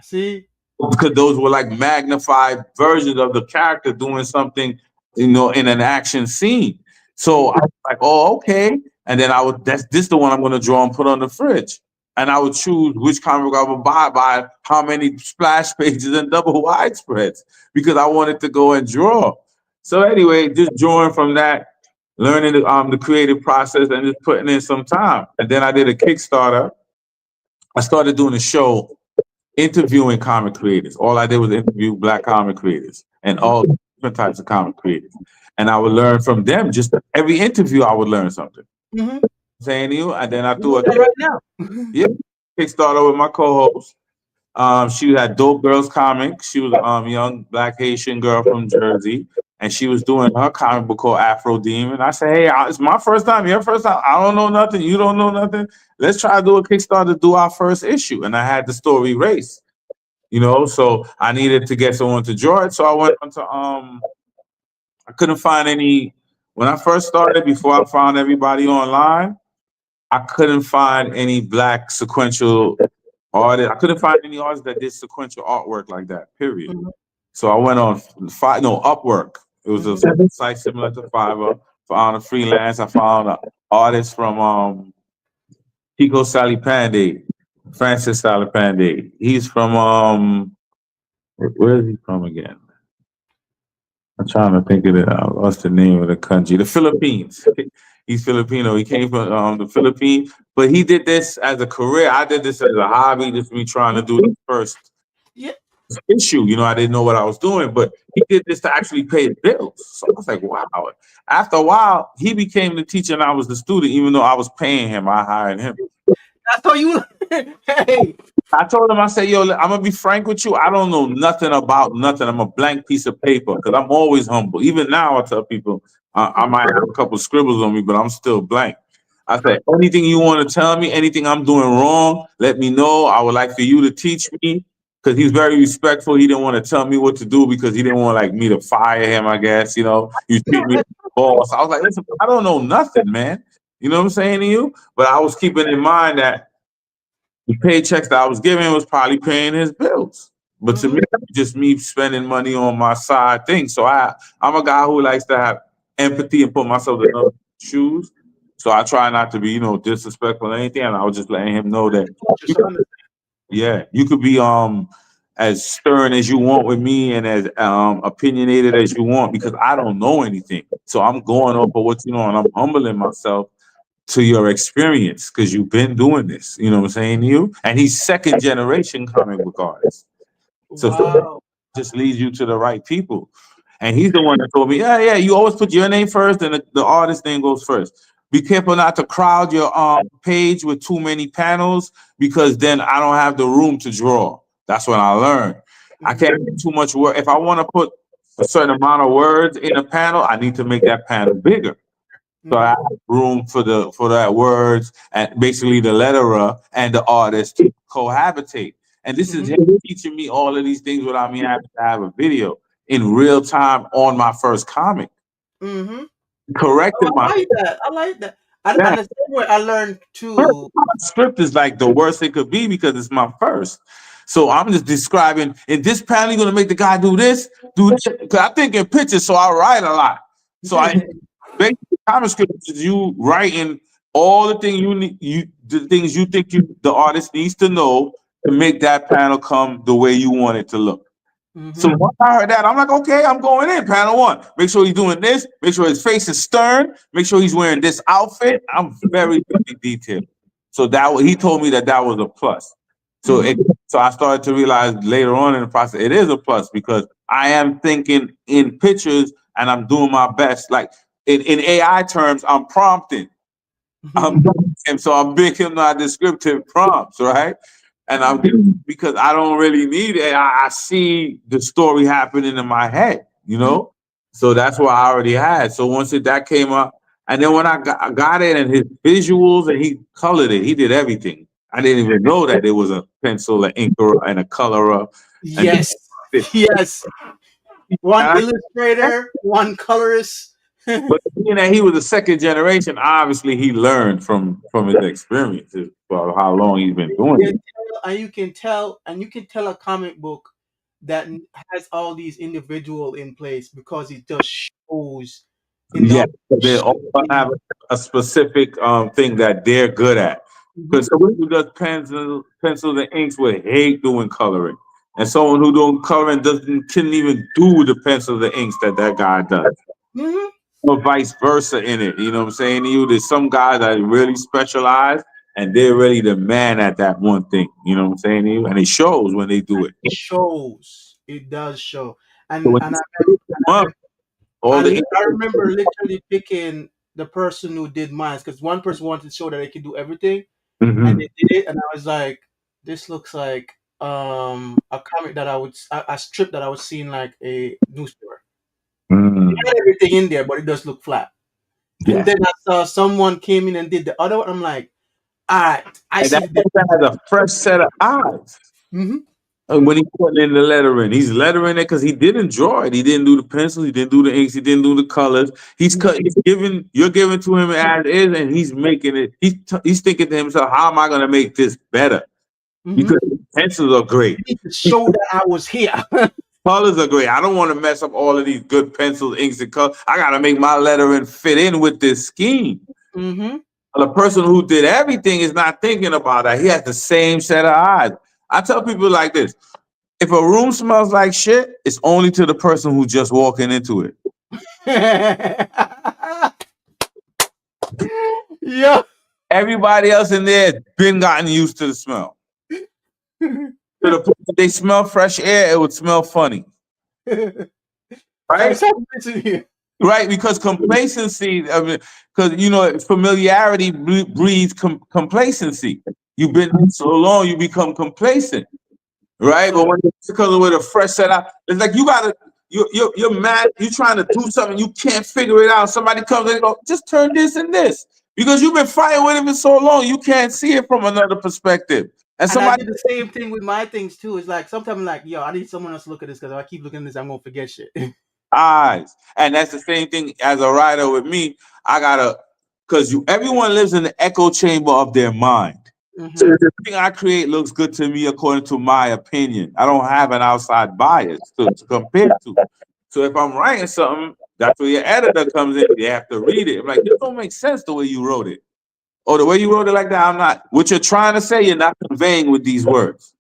See. because those were like magnified versions of the character doing something, in an action scene. So I was like, oh, okay. And then that's this the one I'm going to draw and put on the fridge. And I would choose which comic book I would buy by how many splash pages and double wide spreads because I wanted to go and draw. So anyway, just drawing from that, learning the creative process and just putting in some time. And then I did a Kickstarter. I started doing a show interviewing comic creators. All I did was interview black comic creators and Mhm. all different types of comic creators. and I would learn from them. Just every interview, I would learn something. Mm-hmm. Saying to you, and then I We threw do a that right now. yeah Kickstarter with my co-host. She had Dope Girls Comics. She was a young black Haitian girl from Jersey, and she was doing her comic book called Afro Demon. I said, "Hey, it's my first time. Your first time. I don't know nothing. You don't know nothing. Let's try to do a Kickstarter to do our first issue." And I had the story Race. So I needed to get someone to draw it. So I went on to I couldn't find any when I first started. Before I found everybody online, I couldn't find any black sequential artist. I couldn't find any artists that did sequential artwork like that. Period. Mm-hmm. So I went on Upwork. It was a Mm-hmm. site similar to Fiverr. Found a freelance. I found an artist from Pico Salipande, Francis Salipande. He's from where is he from again? I'm trying to think of it. What's the name of the country? The Philippines. He's Filipino. He came from the Philippines, but he did this as a career. I did this as a hobby, just me trying to do the first Yeah. issue. I didn't know what I was doing, but he did this to actually pay his bills. So I was like, wow. After a while, he became the teacher and I was the student, even though I was paying him. I hired him. I thought you. Hey. I told him, I said, yo, I'm gonna be frank with you. I don't know nothing about nothing. I'm a blank piece of paper because I'm always humble. Even now, I tell people I might have a couple scribbles on me, but I'm still blank. I said, anything you want to tell me, anything I'm doing wrong, let me know. I would like for you to teach me because he's very respectful. He didn't want to tell me what to do because he didn't want like me to fire him. I guess you treat me like a boss. I was like, listen, I don't know nothing, man. You know what I'm saying to you? But I was keeping in mind that the paychecks that I was giving was probably paying his bills. But to Mm-hmm. me, just me spending money on my side thing. So I'm a guy who likes to have empathy and put myself in other shoes. So I try not to be, disrespectful or anything. And I was just letting him know that, Just understand. yeah, you could be as stern as you want with me and as opinionated as you want because I don't know anything. So I'm going over what you know and I'm humbling myself to your experience because you've been doing this. You know what I'm saying to you? And he's second generation comic book artist. So Wow. just leads you to the right people. And he's the one that told me, yeah, you always put your name first and the artist name goes first. Be careful not to crowd your page with too many panels because then I don't have the room to draw. That's what I learned. I Mm-hmm. can't get too much work. If I want to put a certain amount of words in a panel, I need to make that panel bigger. So I Mm-hmm. have room for that words and basically the letterer and the artist to cohabitate. And this is Mm-hmm. him teaching me all of these things without me having to have a video in real time on my first comic. Mm-hmm. Corrected Oh, my I like that. I like that. And that. the same way I learned First, too. my script is like the worst it could be because it's my first. So I'm just describing in this panel, you're gonna make the guy do this, do this. Because I think in pictures, so I write a lot. So I basically comic script is you writing all the things you need, the things you think the artist needs to know to make that panel come the way you want it to look. So Mm-hmm. once I heard that, I'm like, okay, I'm going in. Panel one. Make sure he's doing this. Make sure his face is stern. Make sure he's wearing this outfit. I'm very, very detailed. So he told me that was a plus. So Mm-hmm. so I started to realize later on in the process it is a plus because I am thinking in pictures and I'm doing my best. Like in AI terms, I'm prompting. I'm and so I'm making my descriptive prompts, right? And I'm because I don't really need it. I see the story happening in my head, you know. So that's what I already had. So that came up, and then when I got it and his visuals and he colored it, he did everything. I didn't even know that there was a pencil, an inker, and a colorer, and Yes. Yes. One I, illustrator, one colorist. but being that he was a second generation, obviously he learned from his experiences about how long he's been doing it. And you can tell a comic book that has all these individual in place because it just shows Yeah, enough. they all have a specific thing that they're good at. Mhm. Because someone who does pencils and inks would hate doing coloring, and someone who don't coloring doesn't couldn't even do the pencils and inks that guy does. Mhm. Or vice versa in it. You know what I'm saying to you? There's some guys that really specialize, and they're really the man at that one thing. You know what I'm saying to you? And it shows when they do it. Shows. It does show. So And when and you I split them and up, I All the I remember literally picking the person who did mine because one person wanted to show that they can do everything, and Mhm. they did it, and I was like, this looks like a comic that a strip that I would see in like a newspaper. It Mm. had everything in there, but it does look flat. And Yeah. then I saw someone came in and did the other one. I'm like, all right, I And see that the person difference. has a fresh set of eyes. Hmm. And when he putting in the lettering, he's lettering it because he didn't draw it. He didn't do the pencils. He didn't do the inks. He didn't do the colors. He's cut. He's giving. You're giving to him as is, and he's making it. He's thinking to himself, "How am I going to make this better?" Hmm. Because the pencils are great. You need to show that I was here. Colors are great. I don't want to mess up all of these good pencils, inks, and colors. I got to make my lettering fit in with this scheme. Hmm. The person who did everything is not thinking about that. He has the same set of eyes. I tell people like this: if a room smells like shit, it's only to the person who just walking into it. Yeah. Everybody else in there has been gotten used to the smell. To the point that they smell fresh air, it would smell funny, right? That's happening to you. Right, because complacency. I mean, because familiarity breeds complacency. You've been in so long, you become complacent. Right? But So when it's because with a fresh set out, it's like you gotta you're mad, you're trying to do something, you can't figure it out. Somebody comes and go, just turn this and this. Because you've been fighting with him for so long, you can't see it from another perspective. And and I somebody did the same thing with my things too. It's like sometimes I'm like, yo, I need someone else to look at this because if I keep looking at this, I'm gonna forget shit. eyes. And that's the same thing as a writer with me. I gotta because everyone lives in the echo chamber of their mind. So Hmm. the thing I create looks good to me according to my opinion. I don't have an outside bias to compare to. So if I'm writing something, that's where your editor comes in. They have to read it. I'm like, this don't make sense the way you wrote it. Or the way you wrote it like that, I'm not. What you're trying to say, you're not conveying with these words.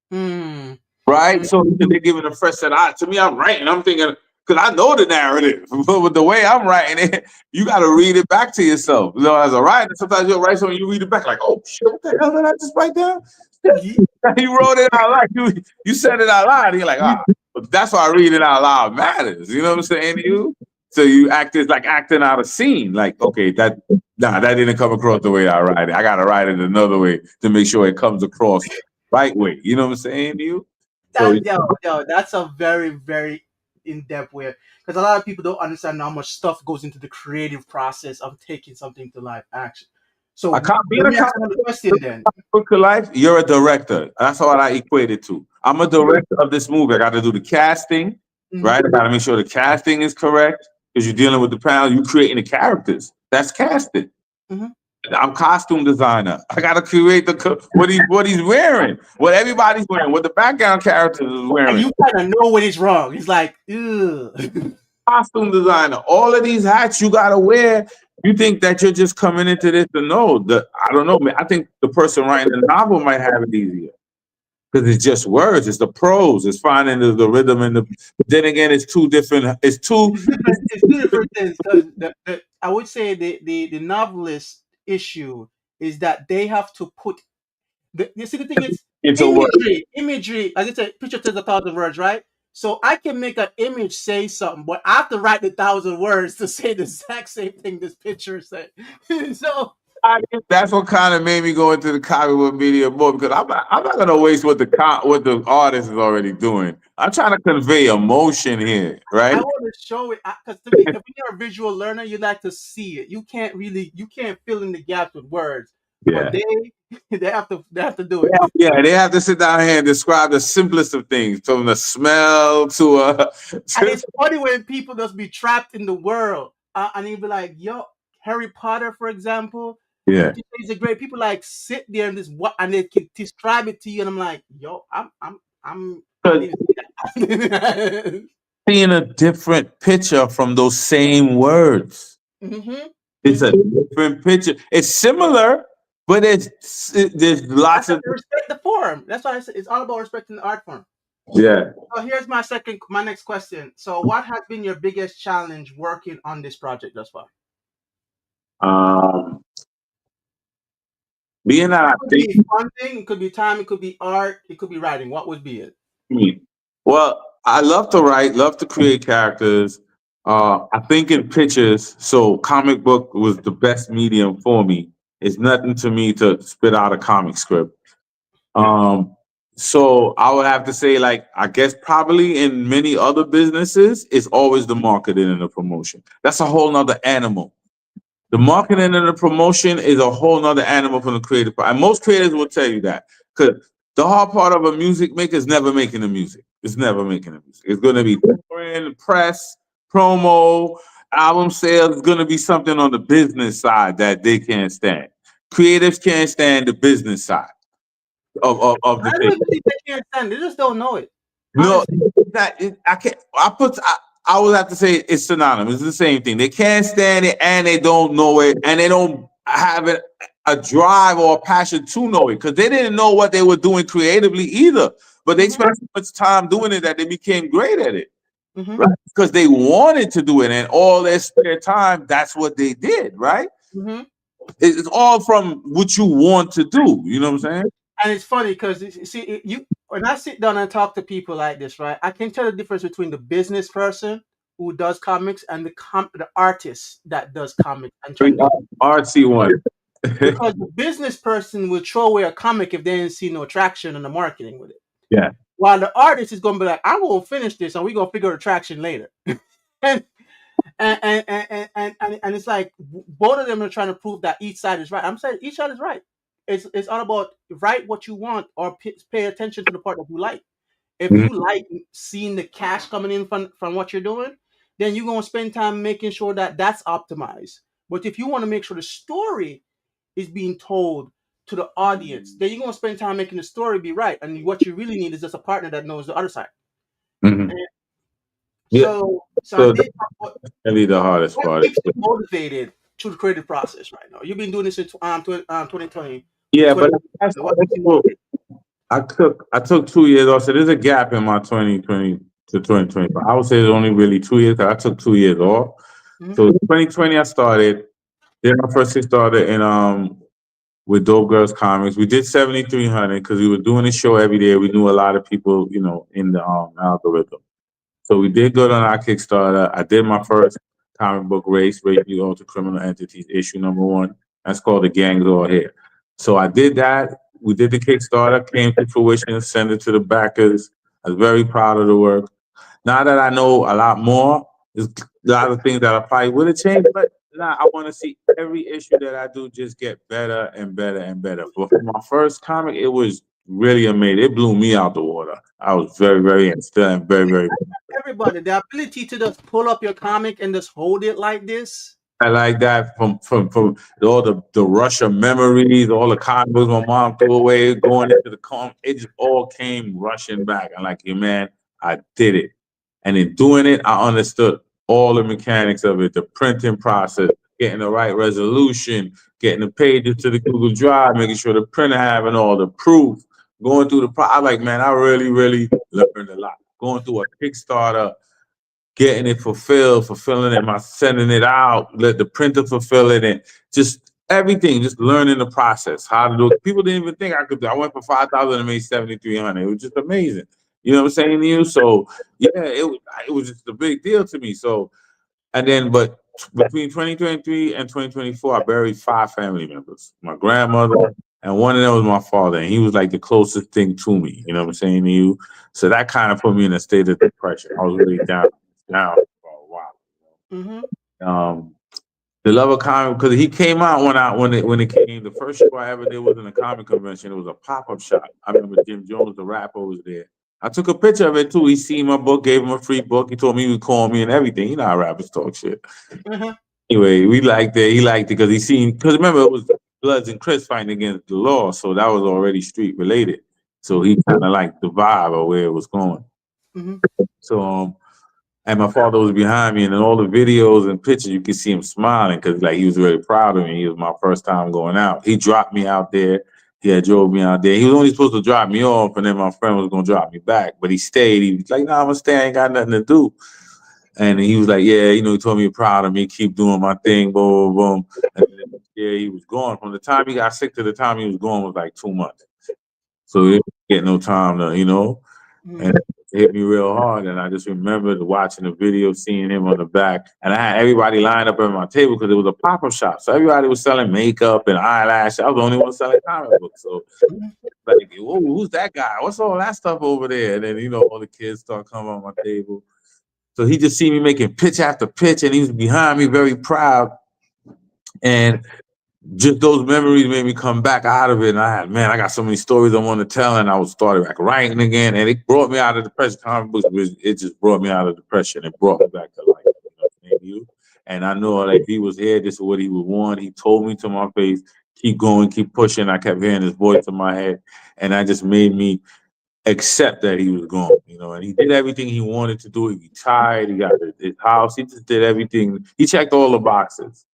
Hmm. Right? So they're giving a fresh set. To me, I'm writing. I'm thinking, because I know the narrative. But with the way I'm writing it, you got to read it back to yourself. As a writer, sometimes you'll write something, you read it back, like, oh, shit, what the hell did I just write down? You wrote it out loud. You said it out loud. And you're like, but that's why reading it out loud matters. You know what I'm saying to you? So you act is like acting out a scene. Like, okay, that didn't come across the way I write it. I gotta write it another way to make sure it comes across right way. You know what I'm saying to you? So That's a very, very in-depth way because a lot of people don't understand how much stuff goes into the creative process of taking something to live action. a So being let a me ask comic another question then. book of life, you're a director. That's what I equate it to. I'm a director of this movie. I got to do the casting, Hmm. right? I got to make sure the casting is correct because you're dealing with the panel. You creating the characters. That's casting. Hmm. I'm costume designer. I got to create what he's wearing, what everybody's wearing, what the background characters is And wearing. you kind of know when it's wrong. It's like, ugh. Costume designer. All of these hats you got to wear. You think that you're just coming into this to know that I don't know, man. I think the person writing the novel might have it easier because it's just words. It's the prose. It's finding the rhythm and the. But then again, it's two different. It's two. It's different. It's two different things because I would say the novelist issue is that they have to put you see the thing is It's a word. imagery as it's a picture tells 1,000 words, right? So I can make an image say something, but I have to write the 1,000 words to say the exact same thing this picture said. So That's what kind of made me go into the comic book media more because I'm not gonna waste what the artist is already doing. I'm trying to convey emotion here, right? I want to show it because to me, if you're a visual learner, you like to see it. You can't fill in the gaps with words, but Yeah. they have to do it. Yeah, they have to sit down here and describe the simplest of things, from the smell to And it's funny when people just be trapped in the world, and you'll be like, "Yo, Harry Potter, for example, yeah. Fifty Shades of Grey." People like sit there and just what, and they can describe it to you, and I'm like, "Yo, I Because didn't see that." seeing a different picture from those same words. Hmm. It's a Hmm. different picture. It's similar, but there's I lots said of respect the form. That's why I said it's all about respecting the art form. yeah. So here's my next question. So, what has been your biggest challenge working on this project thus far? Um, being that It I could think. be funding, it could be time, it could be art, it could be writing. What would be it? Well, I love to write, love to create characters. I think in pictures, so comic book was the best medium for me. It's nothing to me to spit out a comic script. Um, so I would have to say, like, I guess probably in many other businesses, it's always the marketing and the promotion. That's a whole nother animal. The marketing and the promotion is a whole nother animal from the creative part. And most creators will tell you that. Because the hard part of a music maker is never making the music. It's never making the music. It's gonna be touring, press, promo, album sales. It's gonna be something on the business side that they can't stand. Creatives can't stand the business side of the I thing. don't even think they can't stand. They just don't know it. No, Honestly. I can't. I would have to say it's synonymous. It's the same thing. They can't stand it, and they don't know it, and they don't have it, a drive or a passion to know it because they didn't know what they were doing creatively either. But they Hmm. spent so much time doing it that they became great at it, Hmm. right? Because they wanted to do it, and all their spare time, that's what they did, right? Hmm. It's all from what you want to do. You know what I'm saying? And it's funny because see, you when I sit down and talk to people like this, right? I can tell the difference between the business person who does comics and the artist that does comics and trying Very to make. artsy one. Because the business person will throw away a comic if they didn't see no traction in the marketing with it. Yeah. While the artist is gonna be like, I'm gonna finish this and we're gonna figure the traction later. and, and it's like both of them are trying to prove that each side is right. I'm saying each side is right. It's all about write what you want or pay attention to the part that you like. If Mhm. you like seeing the cash coming in from what you're doing, then you're gonna spend time making sure that that's optimized. But if you want to make sure the story is being told to the audience, then you're gonna spend time making the story be right. And what you really need is just a partner that knows the other side. Mhm. And Yeah. so I So did talk about really the hardest what part. keeps you motivated through the creative process right now. You've been doing this in 2020 to Yeah, 20. but that's What keeps you also, motivated? I took 2 years off. So there's a gap in my 2020 to 2025. I would say it's only really 2 years. 'Cause I took 2 years off. Hmm. So 2020 I started. Then I first started in with Dope Girls Comics. We did 7,300 because we were doing a show every day. We knew a lot of people, in the algorithm. So we did good on our Kickstarter. I did my first comic book race, Rating All to Criminal Entities, issue number one. That's called The Gang's All Here. So I did that. We did the Kickstarter, came to fruition, sent it to the backers. I was very proud of the work. Now that I know a lot more, there's a lot of things that I probably would have changed, but now I want to see every issue that I do just get better and better and better. But for my first comic, it was really amazing. It blew me out the water. I was very, very, and still am very, very. Everybody, the ability to just pull up your comic and just hold it like this. I like that from all the rush of memories, all the comic books my mom threw away, going into the it just all came rushing back. I'm like, yeah, man, I did it. And in doing it, I understood all the mechanics of it, the printing process, getting the right resolution, getting the pages to the Google Drive, making sure the printer having all the proof, going through the I like, man, I really, really learned a lot. Going through a Kickstarter, getting it fulfilled, fulfilling it, my sending it out, let the printer fulfill it, and just everything, just learning the process, how to do it. People didn't even think I could do it. I went for 5,000 and made 7,300. It was just amazing. You know what I'm saying to you? So yeah, it was just a big deal to me. So and then, but between 2023 and 2024, I buried 5 family members. My grandmother, and one of them was my father, and he was like the closest thing to me. You know what I'm saying to you? So that kind of put me in a state of depression. I was really down for a while. Hmm. Um, the love of comic because he came out when it came. The first show I ever did was in a comic convention. It was a pop up shop. I remember Jim Jones, the rapper, was there. I took a picture of it too. He seen my book, gave him a free book. He told me he would call me and everything. You know how rappers talk shit. Hmm. Anyway, we liked it. He liked it because he seen because remember it was Bloods and Crips fighting against the law, so that was already street related. So he kind of liked the vibe of where it was going. Hmm. So and my father was behind me, and in all the videos and pictures, you could see him smiling because like he was really proud of me. It was my first time going out. He dropped me out there. He had drove me out there. He was only supposed to drop me off, and then my friend was gonna drop me back. But he stayed. He was like, "No, I'm gonna stay. I ain't got nothing to do." And he was like, "Yeah, he told me you're proud of me. Keep doing my thing." Boom, boom, boom. And then, yeah, he was gone. From the time he got sick to the time he was gone was like 2 months. So he didn't get no time to, Hmm. and hit me real hard. And I just remembered watching the video, seeing him on the back, and I had everybody lined up at my table because it was a pop-up shop. So everybody was selling makeup and eyelash. I was the only one selling comic books. So like, whoa, who's that guy? What's all that stuff over there? And then all the kids start coming on my table. So he just see me making pitch after pitch, and he was behind me, very proud. And just those memories made me come back out of it. And I got so many stories I want to tell, and I was started like writing again, and it brought me out of depression. Comic books, it just brought me out of depression. It brought me back to life. You. And I know like if he was here, this is what he would want. He told me to my face, keep going, keep pushing. I kept hearing his voice in my head, and that just made me accept that he was gone. And he did everything he wanted to do. He retired. He got his house. He just did everything. He checked all the boxes.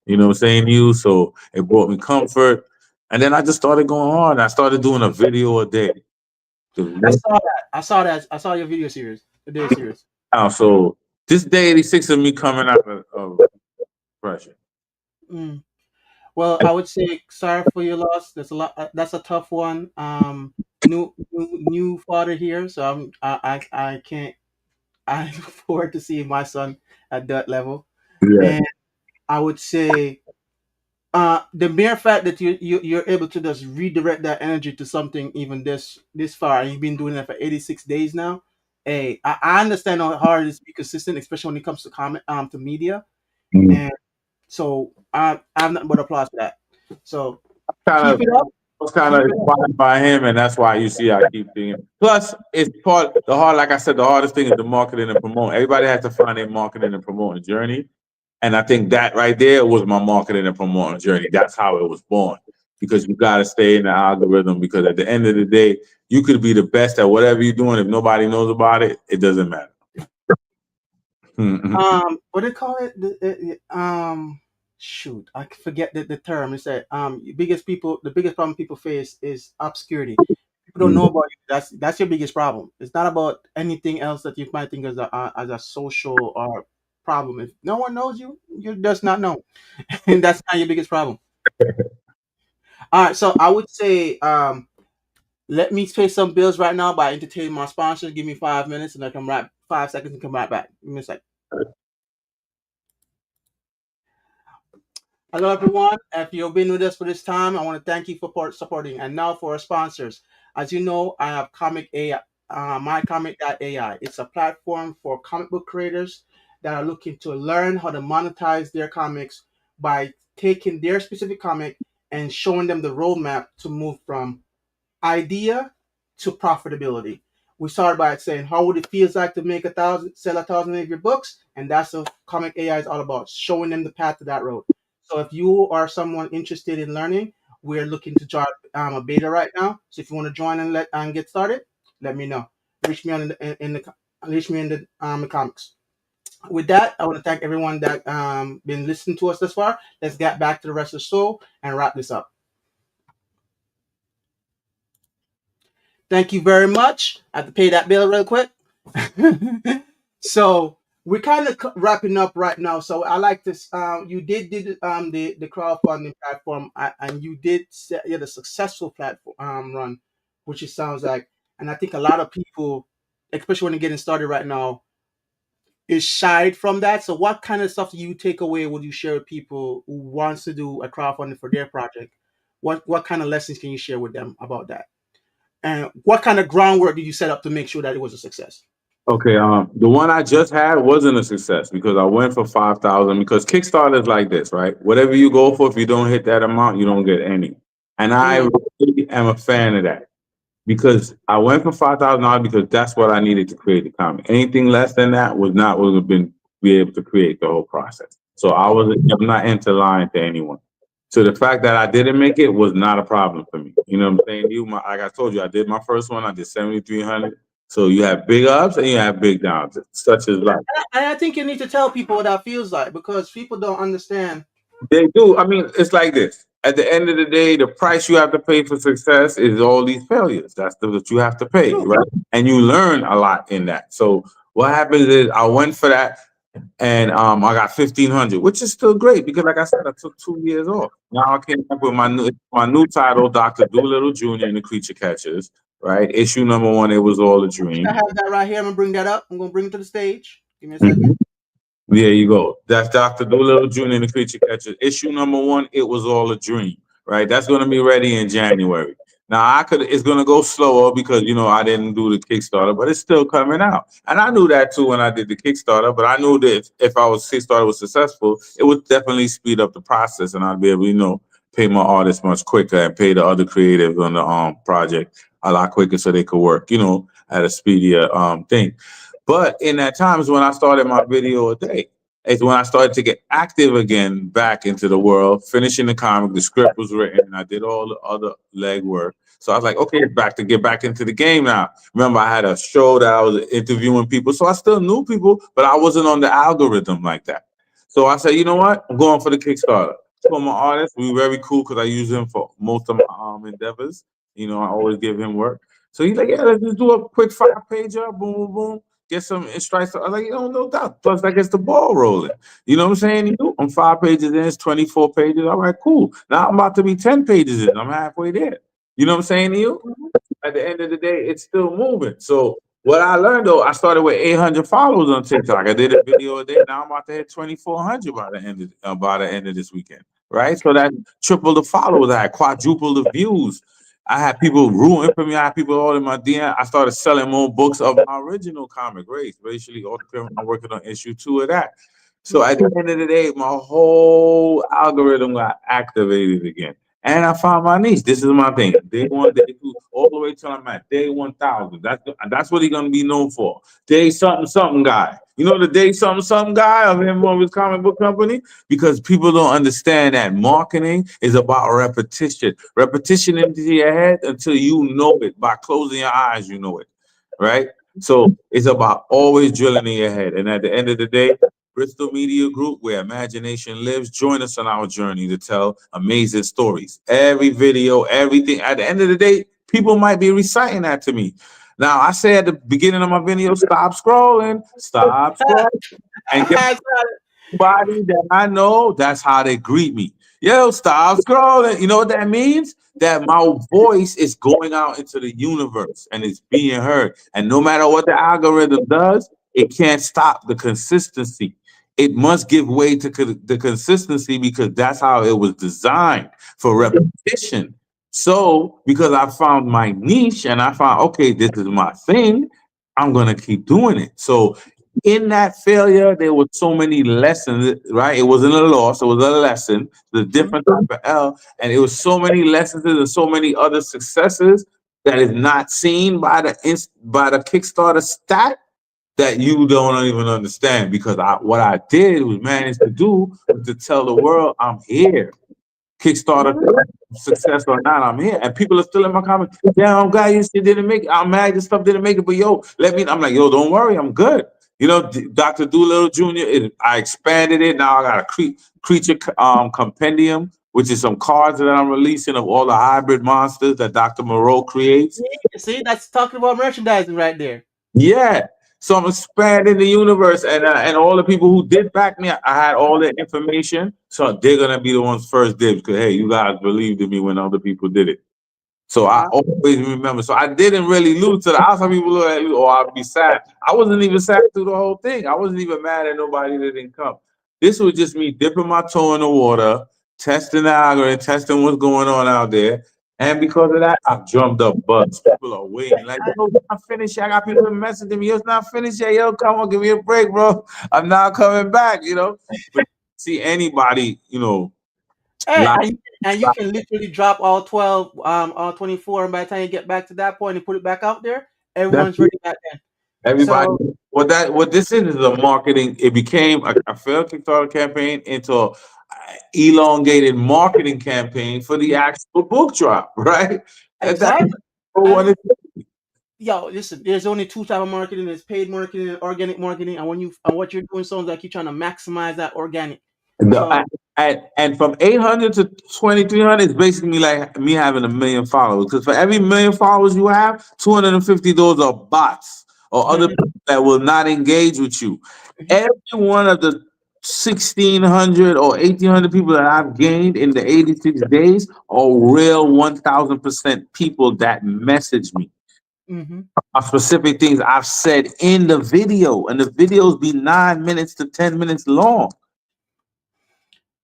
You know what I'm saying? So it brought me comfort. And then I just started going on. I started doing a video a day. I saw that. I saw that. I saw your video series, the day series. So this day 86 of me coming out of depression. Mm. Well, I would say sorry for your loss. There's a lot. That's a tough one. New father here, so I can't. I look forward to seeing my son at that level, Yeah. and I would say the mere fact that you're able to just redirect that energy to something even this far, and you've been doing that for 86 days now. Hey, I understand how hard it is to be consistent, especially when it comes to comment to media, Mhm. and so I have nothing but applause for that. So Kind keep of it up, was kind keep of it up. inspired by him, and that's why you see I keep thinking. Plus, it's part the hard. Like I said, the hardest thing is the marketing and promoting. Everybody has to find their marketing and promoting journey, and I think that right there was my marketing and promoting journey. That's how it was born, because you got to stay in the algorithm. Because at the end of the day, you could be the best at whatever you're doing. If nobody knows about it, it doesn't matter. What do they call it? Shoot, I forget the term. It's that the biggest problem people face is obscurity. People don't know about you. That's your biggest problem. It's not about anything else that you might think as a social or problem. If no one knows you, you just not know, and that's not your biggest problem. All right, so I would say let me pay some bills right now by entertaining my sponsors. Give me 5 minutes, and I come right 5 seconds and come right back. Give me a second. Hello, everyone. If you've been with us for this time, I want to thank you for supporting. And now for our sponsors. As you know, I have Comic AI, mycomic.ai. It's a platform for comic book creators that are looking to learn how to monetize their comics by taking their specific comic and showing them the roadmap to move from idea to profitability. We started by saying, how would it feel like to make sell 1,000 of your books? And that's what Comic AI is all about, showing them the path to that road. So if you are someone interested in learning, we're looking to join a beta right now. So if you want to join and get started, let me know. Reach me on in the reach me in the comments. With that, I want to thank everyone that been listening to us thus far. Let's get back to the rest of the show and wrap this up. Thank you very much. I have to pay that bill real quick. So we're kind of wrapping up right now. So I like this. You did the crowdfunding platform, and you had a successful platform run, which it sounds like. And I think a lot of people, especially when they're getting started right now, is shied from that. So what kind of stuff do you take away? Would you share with people who wants to do a crowdfunding for their project? What kind of lessons can you share with them about that? And what kind of groundwork did you set up to make sure that it was a success? Okay, the one I just had wasn't a success because I went for 5,000. Because Kickstarter is like this, right? Whatever you go for, if you don't hit that amount, you don't get any. And I Mm, really am a fan of that because I went for $5,000 because that's what I needed to create the comic. Anything less than that was not would have been be able to create the whole process. So I'm not into lying to anyone. So the fact that I didn't make it was not a problem for me. You know what I'm saying? Like I told you, I did my first one. I did 7,300. So you have big ups and you have big downs, such as life. and I think you need to tell people what that feels like because people don't understand. They do. I mean, it's like this. At the end of the day, the price you have to pay for success is all these failures. That's what you have to pay, True. right? And you learn a lot in that. So what happens is I went for that and I got 1,500, which is still great because, like I said, I took 2 years off. Now I came up with my new title, Doctor Doolittle Jr. and the Creature Catchers. right? Issue number one, it was all a I dream. have that right here. I'm gonna bring that up. I'm gonna bring it to the stage. Give me a second. Mhm. There you go. That's Dr. Doolittle Jr. and the Creature Catcher. Issue number one, it was all a dream, right? That's going to be ready in January. Now it's going to go slower because I didn't do the Kickstarter, but it's still coming out. And I knew that too when I did the Kickstarter. But I knew that if I was Kickstarter was successful, it would definitely speed up the process, and I'd be able, pay my artists much quicker and pay the other creatives on the project a lot quicker so they could work, at a speedier thing. But in that time is when I started my video a day. It's when I started to get active again back into the world, finishing the comic, the script was written, and I did all the other legwork. So I was like, okay, get back into the game now. Remember, I had a show that I was interviewing people, so I still knew people, but I wasn't on the algorithm like that. So I said, you know what? I'm going for the Kickstarter. For my artist, we were very cool because I use him for most of my endeavors. I always give him work. So he's like, yeah, let's just do a quick 5-pager, boom, boom, boom, get some strikes. I was like, no doubt. Plus, that gets the ball rolling. You know what I'm saying? I'm 5 pages in, it's 24 pages. All right, cool. Now I'm about to be 10 pages in. I'm halfway there. You know what I'm saying to you? At the end of the day, it's still moving. So what I learned though, I started with 800 followers on TikTok. I did a video a day. Now I'm about to hit 2,400 by the end of this weekend. Right? So that triple the followers. I had quadruple the views. I had people rooting for me. I had people all in my DM. I started selling more books of my original comic, Racially Autocriminal. I'm working on issue 2 of that. So at the end of the day, my whole algorithm got activated again. And I found my niche. This is my thing. Day one, day two, all the way till I'm at day 1,000. That's what he's gonna be known for. Day something something guy. You know the day something something guy of him on his comic book company? Because people don't understand that marketing is about repetition. Repetition into your head until you know it. By closing your eyes, you know it. Right? So it's about always drilling in your head. And at the end of the day, Bristol Media Group, where imagination lives. Join us on our journey to tell amazing stories. Every video, everything. At the end of the day, people might be reciting that to me. Now, I say at the beginning of my video, stop scrolling, and get everybody that I know, that's how they greet me. Yo, stop scrolling. You know what that means? That my voice is going out into the universe and it's being heard. And no matter what the algorithm does, it can't stop the consistency. It must give way to the consistency because that's how it was designed for repetition. So, because I found my niche and I found, okay, this is my thing, I'm going to keep doing it. So, in that failure, there was so many lessons, right? It wasn't a loss, it was a lesson, the different type of L, and it was so many lessons and so many other successes that is not seen by the Kickstarter stat that you don't even understand. Because what I did was manage to do was to tell the world I'm here. Kickstarter success or not, I'm here. And people are still in my comments. Yeah, I'm glad you didn't make it. I'm mad this stuff didn't make it. But yo, I'm like, yo, don't worry, I'm good. Dr. Doolittle Jr., I expanded it. Now I got a creature compendium, which is some cards that I'm releasing of all the hybrid monsters that Dr. Moreau creates. See, that's talking about merchandising right there. Yeah. So I'm expanding the universe, and all the people who did back me, I had all the information. So they're gonna be the ones first dibs because hey, you guys believed in me when other people did it. So I always remember. So I didn't really lose to the outside people look at you, or I'd be sad. I wasn't even sad through the whole thing. I wasn't even mad at nobody that didn't come. This was just me dipping my toe in the water, testing the algorithm, testing what's going on out there. And because of that, I've drummed up buzz. People are waiting, like, yo, it's not finished yet. I got people messaging me, yo, it's not finished yet. Yo, come on, give me a break, bro. I'm not coming back. But see anybody, Hey, like, and you can literally drop all 12, all 24, and by the time you get back to that point and put it back out there, that's everyone's ready back then. everybody. So What this is a marketing. It became a failed Kickstarter campaign into a elongated marketing campaign for the actual book drop, right? And that's exactly. what And it yo, listen, there's only two type of marketing: there's paid marketing and organic marketing. And what you're doing sounds like you're trying to maximize that organic. The, So and from 800 to 2,300 is basically like me having 1 million followers. Because for every 1 million followers you have, 250 those are bots or other mhm, people that will not engage with you. mhm. Every one of the 1,600 or 1,800 people that I've gained in the 86 days are real 1,000% people that message me. Mm-hmm. specific things I've said in the video, and the videos be 9 minutes to 10 minutes long.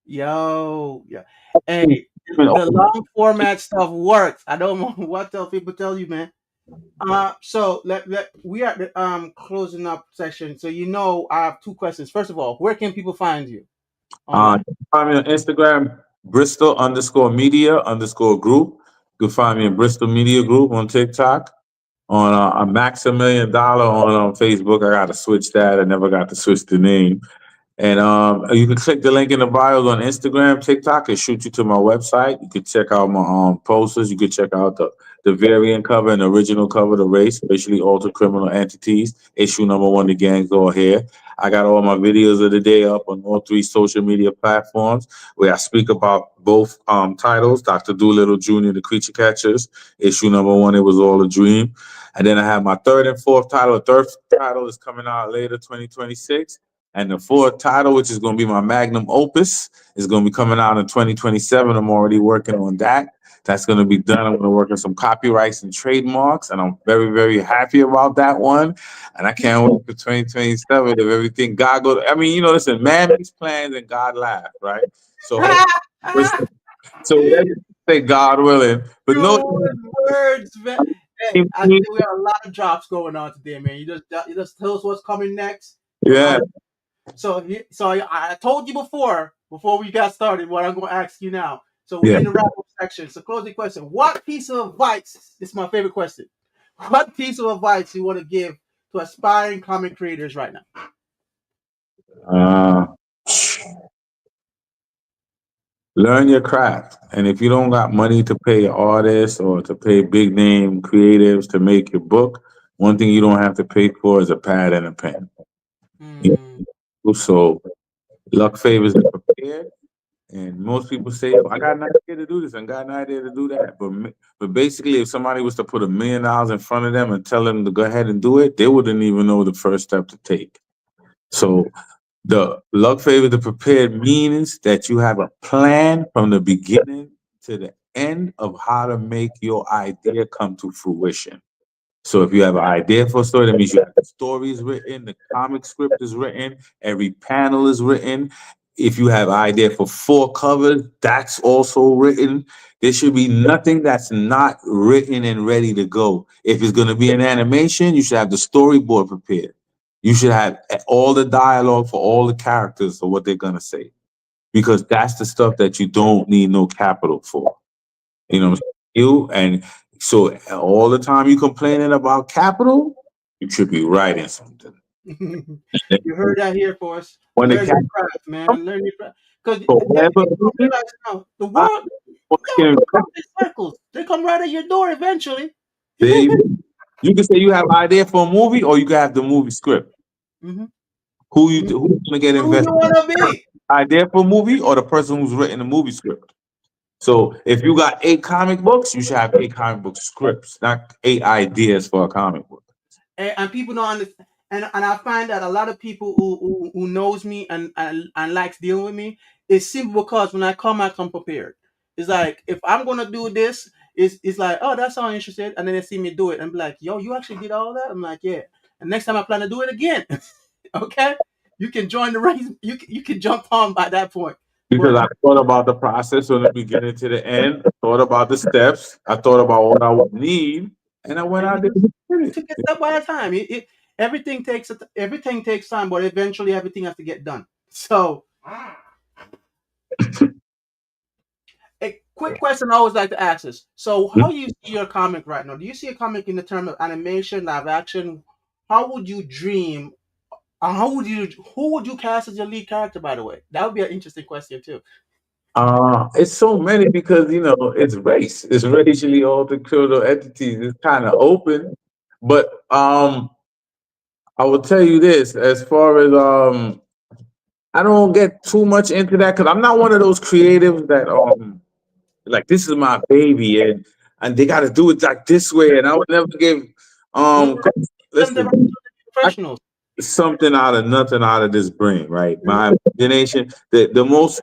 Yo, yeah. Hey, the long format stuff works. I don't know what else people tell you, man. So let we are at the closing up section. So I have two questions. First of all, where can people find you Uh, online? find me on Instagram, Bristol underscore media underscore group. You can find me in Bristol Media Group on TikTok. On Maxamillion Dollar on Facebook. I got to switch that. I never got to switch the name. And you can click the link in the bio on Instagram, TikTok. It shoot you to my website. You can check out my posters. You can check out the variant cover and the original cover, the racially altered criminal entities. Issue number one, the gangs all here. I got all my videos of the day up on all three social media platforms where I speak about both titles, Dr. Doolittle Jr., The Creature Catchers. Issue number one, It Was All a Dream. And then I have my third and fourth title. The third title is coming out later, 2026. And the fourth title, which is going to be my magnum opus, is going to be coming out in 2027. I'm already working on that. That's going to be done. I'm going to work on some copyrights and trademarks, and I'm very, very happy about that one. And I can't wait for 2027 if everything God goes. I mean, listen, man makes plans and God laughs, right? So, so let's say God willing, but no. True words, man. Hey, I think we have a lot of drops going on today, man. You just tell us what's coming next. Yeah. I told you before we got started, what I'm going to ask you now. So we're Yeah. in the wrap up section. So closing question: what piece of advice? This is my favorite question. What piece of advice you want to give to aspiring comic creators right now? Uh, Learn your craft. And if you don't got money to pay artists or to pay big name creatives to make your book, one thing you don't have to pay for is a pad and a pen. You Hmm. know? So luck favors the prepared. And most people say, oh, I got an idea to do this, I got an idea to do that. But basically, if somebody was to put $1 million in front of them and tell them to go ahead and do it, they wouldn't even know the first step to take. So the luck favor the prepared means that you have a plan from the beginning to the end of how to make your idea come to fruition. So if you have an idea for a story, that means you have the story is written, the comic script is written, every panel is written. If you have an idea for 4 covers, that's also written. There should be nothing that's not written and ready to go. If it's going to be an animation, you should have the storyboard prepared. You should have all the dialogue for all the characters or what they're going to say, because that's the stuff that you don't need no capital for. You know what I'm saying? You and so all the time you complaining about capital, you should be writing something. You heard that here for us. When the Learn your capital craft, comes man. Learn your craft. Because for whatever people don't reason, realize now the I world, can the come in circles. They come right at your door eventually. there you can say you have an idea for a movie, or you can have the movie script. Hmm. Who's gonna get Who invested? you want to be? Idea for a movie or the person who's written the movie script? So if you got 8 comic books, you should have 8 comic book scripts, not 8 ideas for a comic book. And people don't understand. And I find that a lot of people who knows me and likes dealing with me is simply because when I come prepared. It's like if I'm gonna do this, it's like, oh, that sounds interesting, and then they see me do it and be like, yo, you actually did all that? I'm like, yeah. And next time I plan to do it again, okay, you can join the race. You can jump on by that point. Because But I thought about the process from the beginning to the end. I thought about the steps. I thought about what I would need, and I went and out you there just and did took it it. step by a time. Everything takes time, but eventually everything has to get done. So, a quick question I always like to ask is: so, how do you see your comic right now? Do you see a comic in the term of animation, live action? How would you dream? Who would you cast as your lead character? By the way, that would be an interesting question too. It's so many because it's race. It's racially altered criminal entities. It's kind of open, but I will tell you this: as far as I don't get too much into that because I'm not one of those creatives that like this is my baby and they got to do it like this way, and I would never give No, um. them Listen, they're I professionals. something out of nothing out of this brain, right? My imagination, the most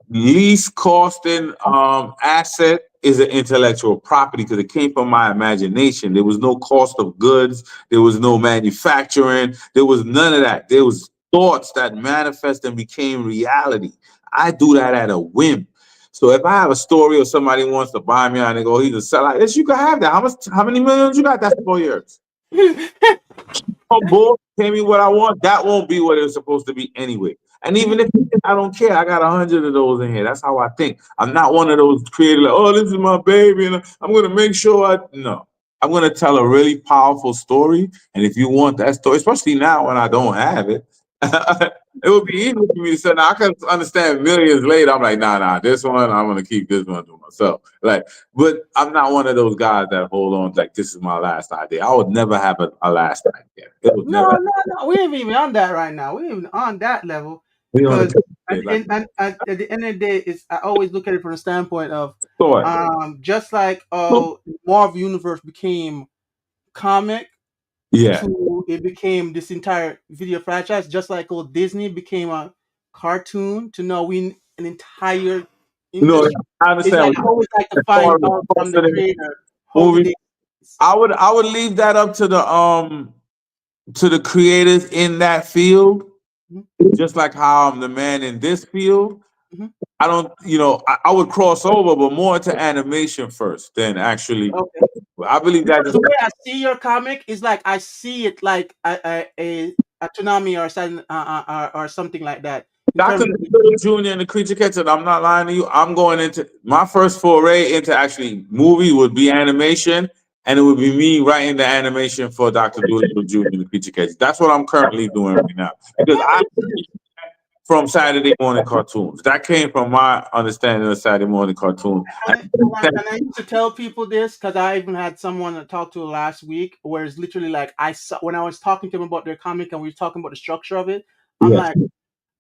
least costing asset is an intellectual property because it came from my imagination. There was no cost of goods. There was no manufacturing. There was none of that. There was thoughts that manifest and became reality. I do that at a whim. So if I have a story or somebody wants to buy me and they go, he's a sellout, yes, you can have that. How many millions you got? That's 4 years. Oh, boy, pay me what I want. That won't be what it's supposed to be anyway. And even if it is, I don't care. I got 100 of those in here. That's how I think. I'm not one of those creators like, oh, this is my baby, and I'm gonna make sure I no. I'm gonna tell a really powerful story. And if you want that story, especially now when I don't have it, it would be easy for me to say, now I can understand millions later. I'm like, nah, this one, I'm gonna keep this one to myself. Like, but I'm not one of those guys that hold on like this is my last idea. I would never have a last idea. It would No, never. no, no. We ain't even on that right now. We ain't even on that level We on a because tip, at the like end, at the end of the day, it's I always look at it from the standpoint of thought. just like Marvel Universe became comic Yeah. to it became this entire video franchise, just like old Disney became a cartoon to now we an entire No, industry. I It's understand like what I you're always like to saying. As far find as out from the precedent creator how did movie, they. I would leave that up to the creators in that field, Mhm, just like how I'm the man in this field. mhm. I don't, I would cross over, but more to animation first than actually. Okay. I believe that Because just the way I see your comic is like I see it like a tsunami or something or something like that in Dr. terms of Little Jr. and the Creature Catcher, I'm not lying to you. I'm going into my first foray into actually movie would be animation, and it would be me writing the animation for Dr. Doolittle Jr. and the Creature Catcher. That's what I'm currently doing right now. Because yeah, I from Saturday morning cartoons. That came from my understanding of Saturday morning cartoons. and I used to tell people this because I even had someone I talked to last week where it's literally like I saw when I was talking to him about their comic and we were talking about the structure of it. I'm Yes. like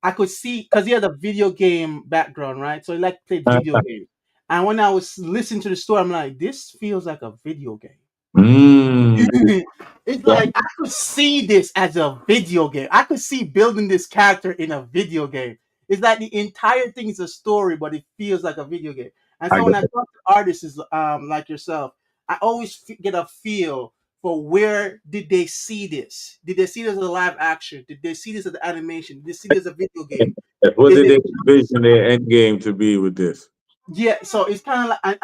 I could see because he had a video game background, right? So he like played video games. And when I was listening to the story, I'm like, this feels like a video game. Mm. It's like I could see this as a video game. I could see building this character in a video game. It's like the entire thing is a story, but it feels like a video game. And I so when get I talk to artists like yourself, I always get a feel for where did they see this? Did they see this as a live action? Did they see this as an animation? Did they see this as a video game? it. What Did did they they envision their end game to be with this? yeah, so it's kind of like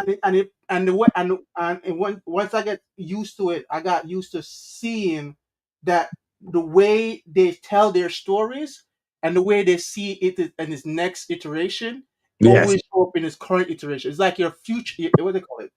and the way and once I get used to it, I got used to seeing that the way they tell their stories and the way they see it in its next iteration Yes. always show up in its current iteration. It's like your future, what do they call it?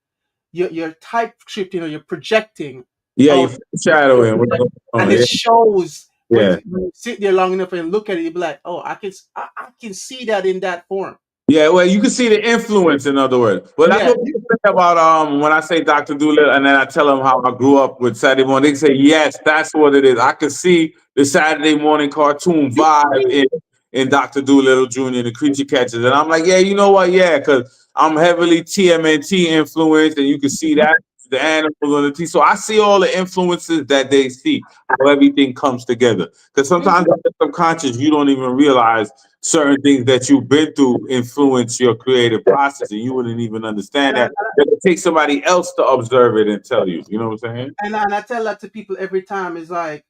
Your type scripting or you're projecting Yeah, you're out, foreshadowing what's going and on. it Yeah. shows Yeah. when you sit there long enough and look at it, you'll be like, oh, I can see that in that form. Yeah, well, you can see the influence, in other words. Well, that's Yeah, what people say about when I say Dr. Doolittle, and then I tell them how I grew up with Saturday morning. They say, yes, that's what it is. I can see the Saturday morning cartoon you vibe in Dr. Doolittle Jr. and the Creature Catchers. And I'm like, yeah, you know what? Yeah, because I'm heavily TMNT influenced, and you can see that the animals on the T. So I see all the influences that they see, how everything comes together. Because sometimes in the subconscious, you don't even realize certain things that you've been through influence your creative process, and you wouldn't even understand and I, that. It takes somebody else to observe it and tell you. You know what I'm saying? and I tell that to people every time. It's like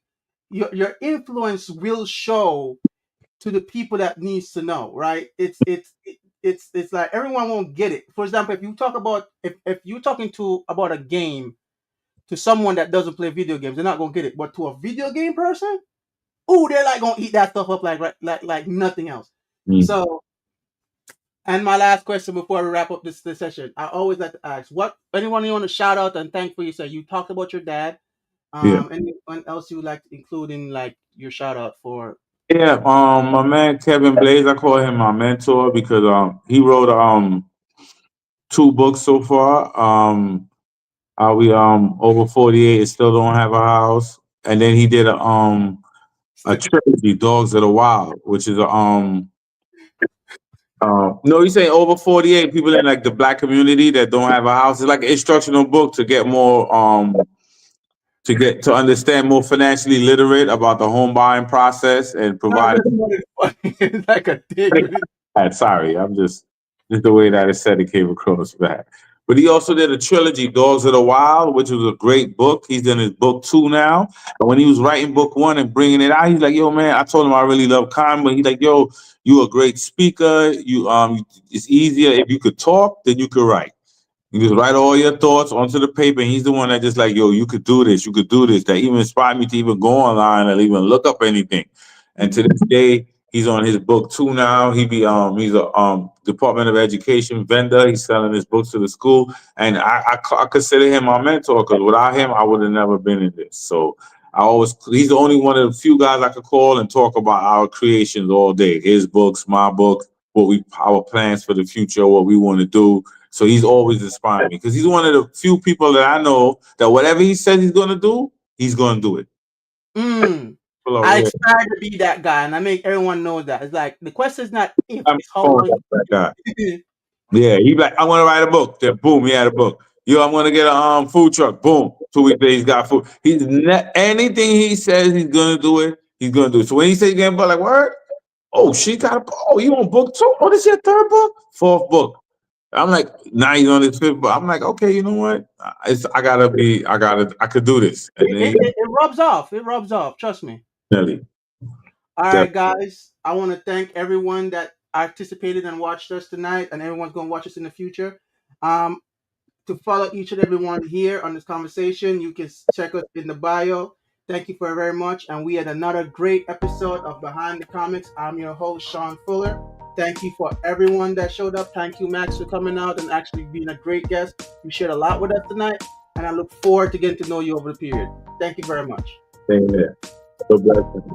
your influence will show to the people that needs to know, right? It's like everyone won't get it. For example, if you talk about if you're talking to about a game to someone that doesn't play video games, they're not gonna get it. But to a video game person, oh, they're like gonna eat that stuff up like nothing else. Mm. So, and my last question before we wrap up this session, I always like to ask, what anyone you want to shout out and thank for you? So you talked about your dad. Yeah. Anyone else you would like to include in like your shout out for? Yeah, my man Kevin Blaze, I call him my mentor because he wrote two books so far. We over 48 and still don't have a house, and then he did a trilogy, Dogs of the Wild, which is a no, he's saying over 48 people in like the black community that don't have a house. It's like an instructional book to get more to understand more financially literate about the home buying process and No, provide. that's not it funny. It's like a dig. Sorry, I'm just the way that it's said it came across bad. But he also did a trilogy, Dogs of the Wild, which was a great book. He's in his book 2 now. And when he was writing book 1 and bringing it out, he's like, "Yo, man," I told him I really love comic, but he's like, "Yo, you a great speaker. It's easier if you could talk than you could write." You just write all your thoughts onto the paper, and he's the one that just like, "Yo, you could do this, you could do this." That even inspired me to even go online and even look up anything. And to this day, he's on his book 2 now. He's a Department of Education vendor. He's selling his books to the school, and I consider him my mentor because without him, I would have never been in this. So he's the only one of the few guys I could call and talk about our creations all day. His books, my books, our plans for the future, what we want to do. So he's always inspiring me because he's one of the few people that I know that whatever he says he's going to do, he's going to do it. I aspire to be that guy, and I make everyone know that. It's like the question is not if, it's how well that guy. Yeah, he like, "I want to write a book." Then boom, he had a book. "Yo, I'm gonna get a food truck." Boom, 2 weeks later he's got food. Anything he says he's gonna do it. He's gonna do it. So when he says he's getting book, like, "Word? Oh, she got a book. Oh, you on book 2? Oh, this is your 3rd book, 4th book." I'm like, now he's on his 5th book. I'm like, okay, you know what? I could do this. And then it rubs off. It rubs off. Trust me. definitely. All right, guys. I want to thank everyone that participated and watched us tonight, and everyone's going to watch us in the future. Um, to follow each and every one here on this conversation, you can check us in the bio. Thank you for very much. And we had another great episode of Behind the Comics. I'm your host, Sean Fuller. Thank you for everyone that showed up. Thank you, Max, for coming out and actually being a great guest. You shared a lot with us tonight, and I look forward to getting to know you over the period. Thank you very much. Same here. So blessed.